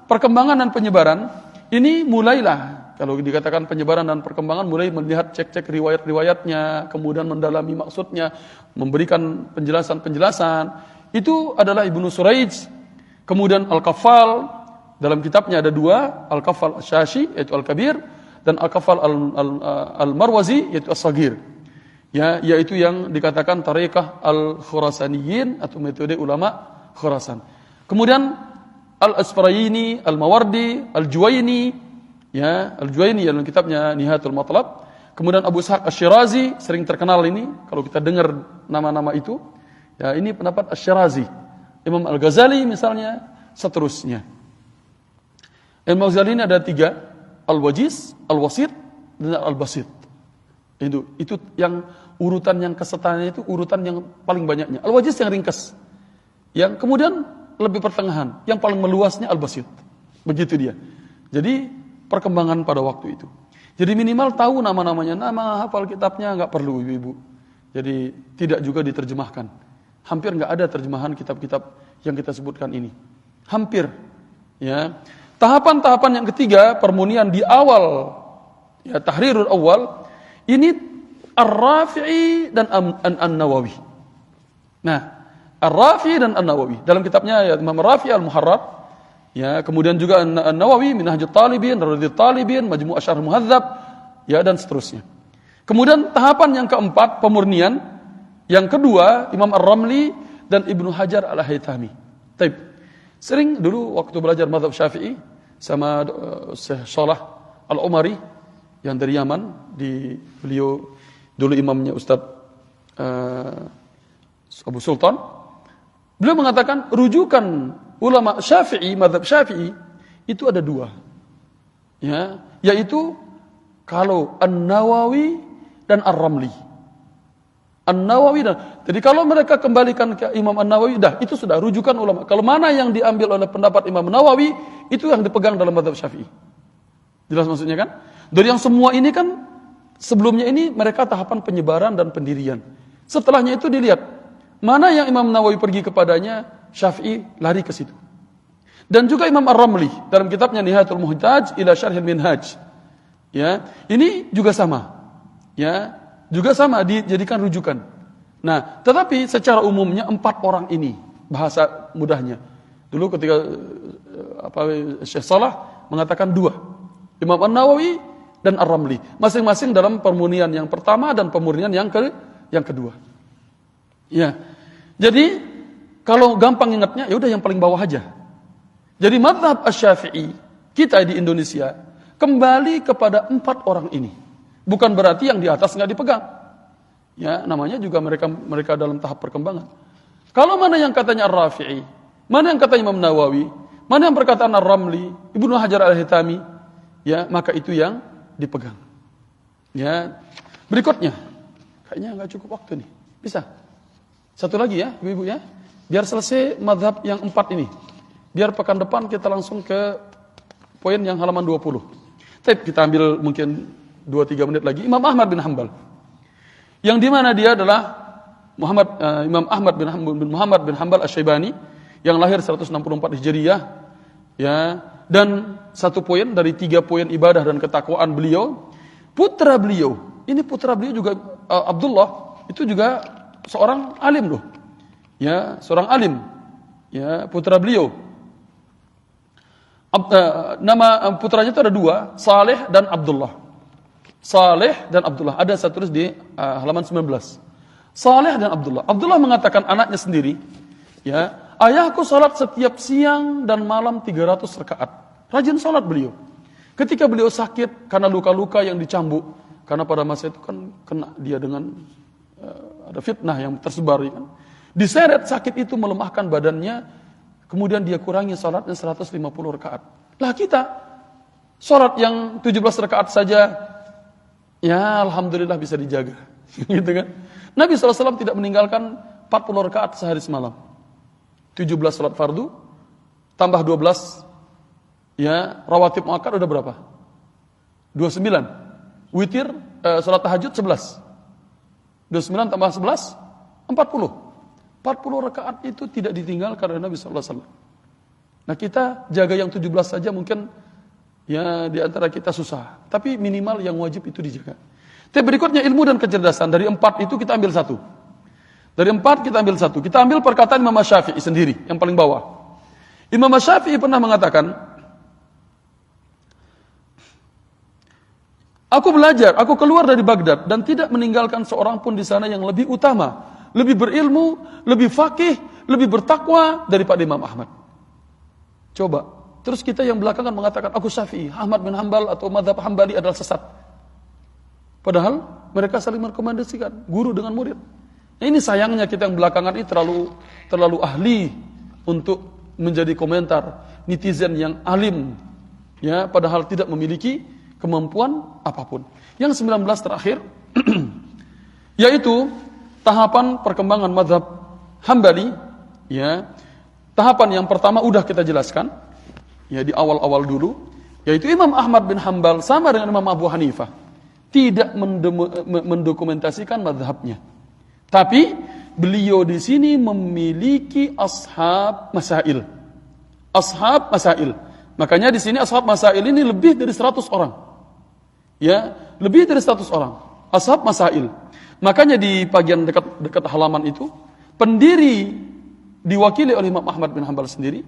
perkembangan dan penyebaran, ini mulailah, kalau dikatakan penyebaran dan perkembangan, mulai melihat cek-cek riwayat-riwayatnya, kemudian mendalami maksudnya, memberikan penjelasan-penjelasan. Itu adalah Ibnu Suraij, kemudian Al-Kaffal, dalam kitabnya ada dua, Al-Kaffal Asy-Syashi yaitu Al-Kabir, dan Al-Kaffal Al-Marwazi yaitu As-Saghir. Ya, yaitu yang dikatakan Tariqah Al-Khurasaniyin atau metode ulama Khurasan. Kemudian Al-Asfarayini, Al-Mawardi, Al-Juwaini, ya, Al-Juwaini dalam kitabnya Nihayatul Matlab. Kemudian Abu Ishaq Asy-Syirazi, sering terkenal ini kalau kita dengar nama-nama itu. Ya, ini pendapat Asy-Syirazi. Imam Al-Ghazali misalnya, seterusnya. Imam Al-Ghazali ini ada 3, Al-Wajiz, Al-Wasit, dan Al-Basit. Itu yang urutan yang kesetaranya itu urutan yang paling banyaknya. Al-Wajiz yang ringkas. Yang kemudian lebih pertengahan, yang paling meluasnya Al-Basit. Begitu dia. Jadi perkembangan pada waktu itu. Jadi minimal tahu nama-namanya, nama hafal kitabnya enggak perlu ibu-ibu. Jadi tidak juga diterjemahkan. Hampir enggak ada terjemahan kitab-kitab yang kita sebutkan ini. Hampir. Ya. Tahapan-tahapan yang ketiga, permunian di awal, ya, Tahrirul Awal, ini Ar-Rafi'i dan An-Nawawi. Nah, Ar-Rafi'i dan An-Nawawi dalam kitabnya ya, Imam Rafi'i Al-Muharrar, ya, kemudian juga An-Nawawi Minhajut Talibin, Radhiyat Talibin, Majmu' Asy'ar Muhadzab, ya, dan seterusnya. Kemudian tahapan yang keempat, pemurnian. Yang kedua, Imam Ar-Ramli dan Ibnu Hajar Al-Haythami. Taib. Sering dulu waktu belajar mazhab Syafi'i sama Syekh Shalah Al-Umari yang dari Yaman, beliau dulu imamnya Ustaz Abu Sultan. Beliau mengatakan rujukan ulama Syafi'i, mazhab Syafi'i itu ada 2. Ya, yaitu kalau An-Nawawi dan Ar-Ramli. An-Nawawi jadi kalau mereka kembalikan ke Imam An-Nawawi, itu sudah rujukan ulama. Kalau mana yang diambil oleh pendapat Imam Nawawi, itu yang dipegang dalam mazhab Syafi'i. Jelas maksudnya kan? Dari yang semua ini kan sebelumnya ini mereka tahapan penyebaran dan pendirian. Setelahnya itu dilihat mana yang Imam Nawawi pergi kepadanya, Syafi'i lari ke situ. Dan juga Imam Ar-Ramli dalam kitabnya Nihayatul Muhtaj ila Syarhil Minhaj. Ya, ini juga sama. Ya, juga sama dijadikan rujukan. Nah, tetapi secara umumnya 4 orang ini, bahasa mudahnya. Dulu ketika Syekh Salah mengatakan 2, Imam An-Nawawi dan Ar-Ramli, masing-masing dalam pemurnian yang pertama dan pemurnian yang kedua. Ya. Jadi kalau gampang ingatnya, ya udah yang paling bawah aja. Jadi mazhab Asy-Syafi'i kita di Indonesia kembali kepada 4 orang ini. Bukan berarti yang di atas nggak dipegang. Ya, namanya juga mereka dalam tahap perkembangan. Kalau mana yang katanya Ar-Rafi'i, mana yang katanya Imam Nawawi, mana yang perkataan Ar-Ramli, Ibnu Hajar Al-Haytami, ya, maka itu yang dipegang. Ya. Berikutnya, kayaknya nggak cukup waktu nih. Bisa? Satu lagi ya, Ibu-ibu ya. Biar selesai mazhab yang 4 ini. Biar pekan depan kita langsung ke poin yang halaman 20. Tapi kita ambil mungkin 2-3 menit lagi. Imam Ahmad bin Hanbal. Yang di mana dia adalah Imam Ahmad bin Muhammad bin Hanbal Asy-Syaibani yang lahir 164 Hijriah, ya. Dan 1 poin dari 3 poin ibadah dan ketakwaan beliau, putra beliau. Ini putra beliau juga Abdullah, itu juga seorang alim loh. Ya, seorang alim. Ya, putra beliau. Nama putranya itu ada 2, Saleh dan Abdullah. Saleh dan Abdullah. Ada saya tulis di halaman 19. Saleh dan Abdullah. Abdullah mengatakan anaknya sendiri, ya, ayahku salat setiap siang dan malam 300 rakaat. Rajin salat beliau. Ketika beliau sakit karena luka-luka yang dicambuk, karena pada masa itu kan kena dia dengan ada fitnah yang tersebar, ya kan. Diseret sakit itu melemahkan badannya, kemudian dia kurangi salatnya 150 rakaat. Lah kita salat yang 17 rakaat saja, ya alhamdulillah bisa dijaga. Gitu kan. Nabi SAW tidak meninggalkan 40 rakaat sehari semalam. 17 salat fardu tambah 12, ya, rawatib muakkad udah berapa? 29. Witir salat tahajud 11. 29 tambah 11 40. 40 rakaat itu tidak ditinggalkan oleh Nabi sallallahu alaihi wasallam. Nah, kita jaga yang 17 saja mungkin ya di antara kita susah, tapi minimal yang wajib itu dijaga. Tapi berikutnya ilmu dan kecerdasan. Dari 4 itu kita ambil 1. Dari 4 kita ambil 1. Kita ambil perkataan Imam Syafi'i sendiri yang paling bawah. Imam Syafi'i pernah mengatakan, aku belajar, aku keluar dari Baghdad dan tidak meninggalkan seorang pun di sana yang lebih utama, lebih berilmu, lebih faqih, lebih bertakwa daripada Imam Ahmad. Coba, terus kita yang belakangan mengatakan aku Syafi'i, Ahmad bin Hanbal atau mazhab Hambali adalah sesat. Padahal mereka saling merekomendasikan guru dengan murid. Nah, ini sayangnya kita yang belakangan ini terlalu ahli untuk menjadi komentar netizen yang alim, ya, padahal tidak memiliki kemampuan apapun. Yang 19 terakhir yaitu tahapan perkembangan mazhab Hambali, ya. Tahapan yang pertama udah kita jelaskan, ya, di awal-awal dulu, yaitu Imam Ahmad bin Hanbal sama dengan Imam Abu Hanifah tidak mendokumentasikan mazhabnya. Tapi beliau di sini memiliki ashab masail. Ashab masail. Makanya di sini ashab masail ini lebih dari 100 orang. Ya, lebih dari 100 orang. Ashab masail. Makanya di bagian dekat halaman itu, pendiri diwakili oleh Imam Ahmad bin Hanbal sendiri,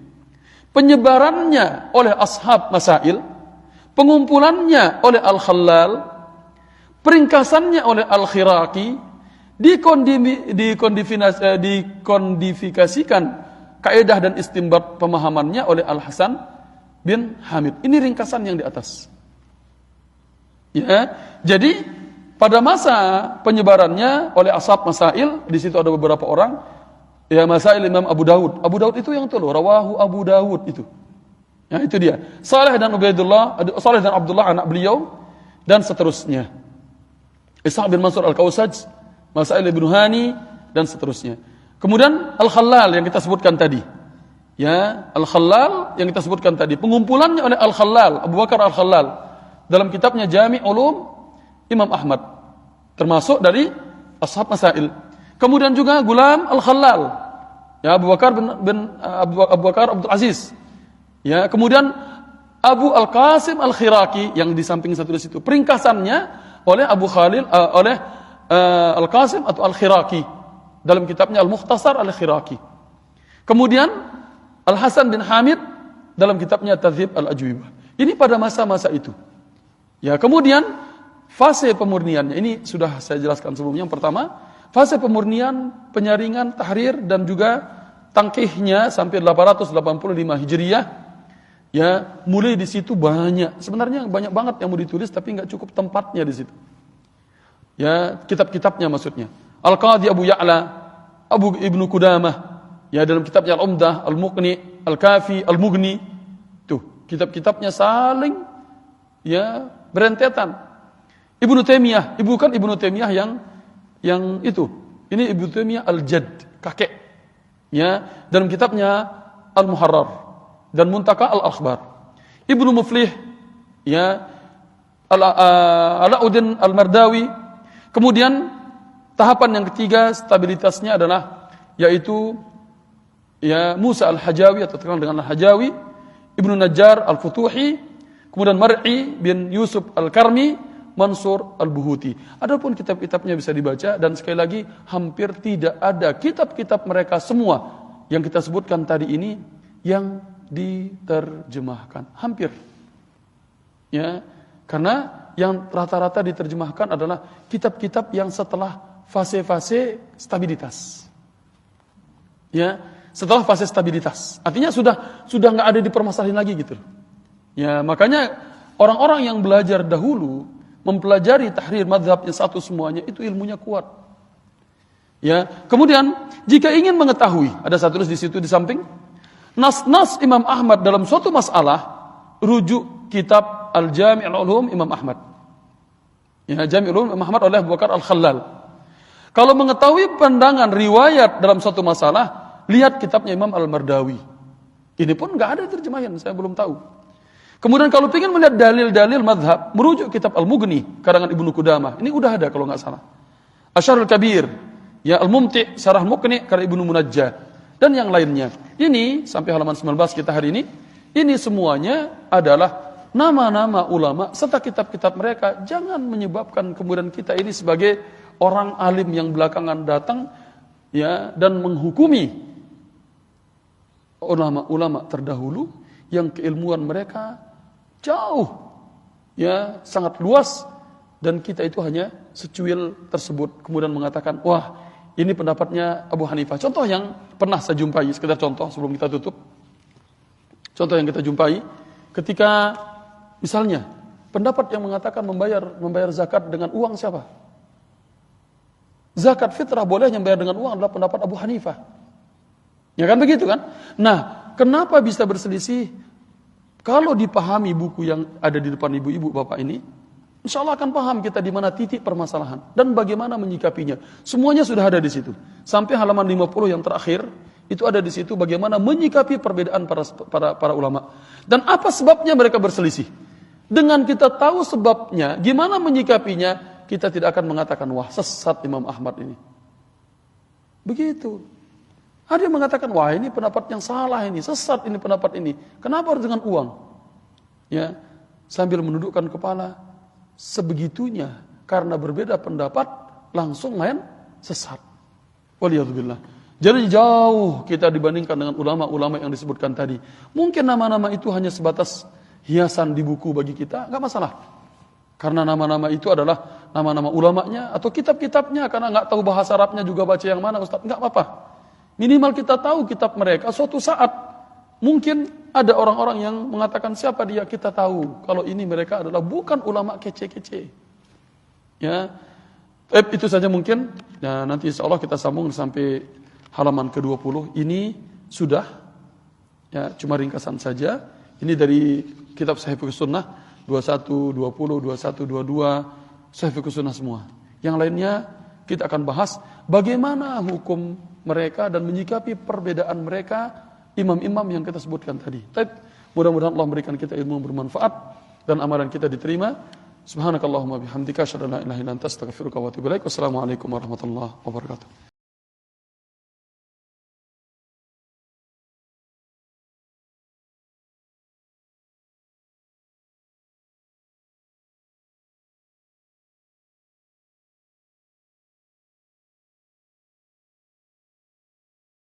penyebarannya oleh ashab masail, pengumpulannya oleh Al-Khallal, peringkasannya oleh Al-Khiraqi, dikondifikasikan kaidah dan istinbat pemahamannya oleh Al-Hasan bin Hamid. Ini ringkasan yang di atas. Ya, jadi pada masa penyebarannya oleh ashab masail, di situ ada beberapa orang, ya, masail Imam Abu Dawud. Abu Dawud itu yang tuh, rawahu Abu Dawud itu. Ya, itu dia. Saleh dan Abdullah anak beliau dan seterusnya. Ishaq bin Mansur Al-Kausaj, Masail Ibnu Hani dan seterusnya. Kemudian Al-Khallal yang kita sebutkan tadi. Ya, Al-Khallal yang kita sebutkan tadi, pengumpulannya oleh Al-Khallal, Abu Bakar Al-Khallal dalam kitabnya Jami' Ulum Imam Ahmad, termasuk dari ashab masail. Kemudian juga Gulam Al-Khallal, ya, Abu Bakar Abdul Aziz. Ya, kemudian Abu Al-Qasim Al-Khiraqi yang di samping satu di situ. Peringkasannya oleh Abu Khalil Al-Qasim atau Al-Khiraqi dalam kitabnya Al-Mukhtasar Al-Khiraqi. Kemudian Al-Hasan bin Hamid dalam kitabnya Tadhib Al-Ajwibah. Ini pada masa-masa itu. Ya, kemudian fase pemurniannya ini sudah saya jelaskan sebelumnya. Yang pertama, fase pemurnian, penyaringan, tahrir dan juga tangkihnya sampai 885 Hijriyah. Ya, mulai di situ banyak. Sebenarnya banyak banget yang mau ditulis tapi enggak cukup tempatnya di situ. Ya, kitab-kitabnya maksudnya. Al-Qadhi Abu Ya'la, Abu Ibnu Qudamah, ya dalam kitabnya Al-Umdah, Al-Muqni, Al-Kafi, Al-Mughni. Tuh, kitab-kitabnya saling ya berentetan. Ibnu Taimiyah, bukan Ibnu Taimiyah yang itu. Ini Ibnu Taimiyah Al-Jadd, kakek. Ya, dalam kitabnya Al-Muharrar dan Muntaka Al-Akhbar. Ibnu Muflih, ya Alauddin Al-Mardawi. Kemudian tahapan yang ketiga stabilitasnya adalah yaitu ya Musa Al-Hajawi atau terkenal dengan Al-Hajawi, Ibnu Najjar Al-Futuhi, kemudian Mar'i bin Yusuf Al-Karmi, Mansur Al-Buhuti. Adapun kitab-kitabnya bisa dibaca dan sekali lagi hampir tidak ada kitab-kitab mereka semua yang kita sebutkan tadi ini yang diterjemahkan. Hampir. Ya, karena yang rata-rata diterjemahkan adalah kitab-kitab yang setelah fase-fase stabilitas. Ya, setelah fase stabilitas. Artinya sudah enggak ada dipermasalahin lagi gitu. Ya, makanya orang-orang yang belajar dahulu mempelajari tahrir mazhab yang satu semuanya itu ilmunya kuat. Ya, kemudian jika ingin mengetahui, ada saya tulis di situ di samping, nas-nas Imam Ahmad dalam suatu masalah, rujuk kitab Al-Jami' Al-Ulum Imam Ahmad. Ya, Jami' Al-Ulum Imam Ahmad oleh Abu Bakar Al-Khallal. Kalau mengetahui pandangan riwayat dalam suatu masalah, lihat kitabnya Imam Al-Mardawi. Ini pun enggak ada terjemahan, saya belum tahu. Kemudian kalau ingin melihat dalil-dalil mazhab, merujuk kitab Al-Mughni karangan Ibnu Qudamah. Ini udah ada kalau enggak salah. Asyarul Kabir, ya Al-Mumti' Syarah Muqni karya Ibnu Munajjah dan yang lainnya. Ini sampai halaman 19 kita hari ini semuanya adalah nama-nama ulama serta kitab-kitab mereka. Jangan menyebabkan kemudian kita ini sebagai orang alim yang belakangan datang ya dan menghukumi ulama-ulama terdahulu yang keilmuan mereka jauh ya sangat luas dan kita itu hanya secuil tersebut kemudian mengatakan wah ini pendapatnya Abu Hanifah. Contoh yang pernah saya jumpai, sekedar contoh sebelum kita tutup. Contoh yang kita jumpai ketika misalnya pendapat yang mengatakan membayar zakat dengan uang siapa? Zakat fitrah boleh yang bayar dengan uang adalah pendapat Abu Hanifah. Ya kan begitu kan? Nah, kenapa bisa berselisih? Kalau dipahami buku yang ada di depan ibu-ibu bapak ini, insya Allah akan paham kita di mana titik permasalahan dan bagaimana menyikapinya. Semuanya sudah ada di situ. Sampai halaman 50 yang terakhir itu ada di situ bagaimana menyikapi perbedaan para ulama dan apa sebabnya mereka berselisih. Dengan kita tahu sebabnya, gimana menyikapinya, kita tidak akan mengatakan wah sesat Imam Ahmad ini. Begitu. Ada yang mengatakan wah ini pendapat yang salah ini, sesat ini pendapat ini. Kenapa harus dengan uang? Ya, sambil menundukkan kepala. Sebegitunya karena berbeda pendapat langsung main sesat. Waliyadzubillah. Jadi jauh kita dibandingkan dengan ulama-ulama yang disebutkan tadi. Mungkin nama-nama itu hanya sebatas hiasan di buku bagi kita, enggak masalah. Karena nama-nama itu adalah nama-nama ulamanya atau kitab-kitabnya karena enggak tahu bahasa Arabnya juga baca yang mana Ustaz, enggak apa-apa. Minimal kita tahu kitab mereka. Suatu saat mungkin ada orang-orang yang mengatakan siapa dia, kita tahu kalau ini mereka adalah bukan ulama kece-kece. Ya, itu saja mungkin. Ya, nanti insya Allah kita sambung sampai halaman ke-20. Ini sudah ya cuma ringkasan saja. Ini dari kitab Sahih Fiqh Sunnah 21, 20, 21, 22 Sahih Fiqh Sunnah semua. Yang lainnya kita akan bahas bagaimana hukum mereka dan menyikapi perbedaan mereka imam-imam yang kita sebutkan tadi. Mudah-mudahan Allah memberikan kita ilmu yang bermanfaat dan amalan kita diterima. Subhanakallahumma bihamdika asyhadu an la ilaha illa anta astaghfiruka wa atubu ilaik. Wassalamualaikum warahmatullahi wabarakatuh.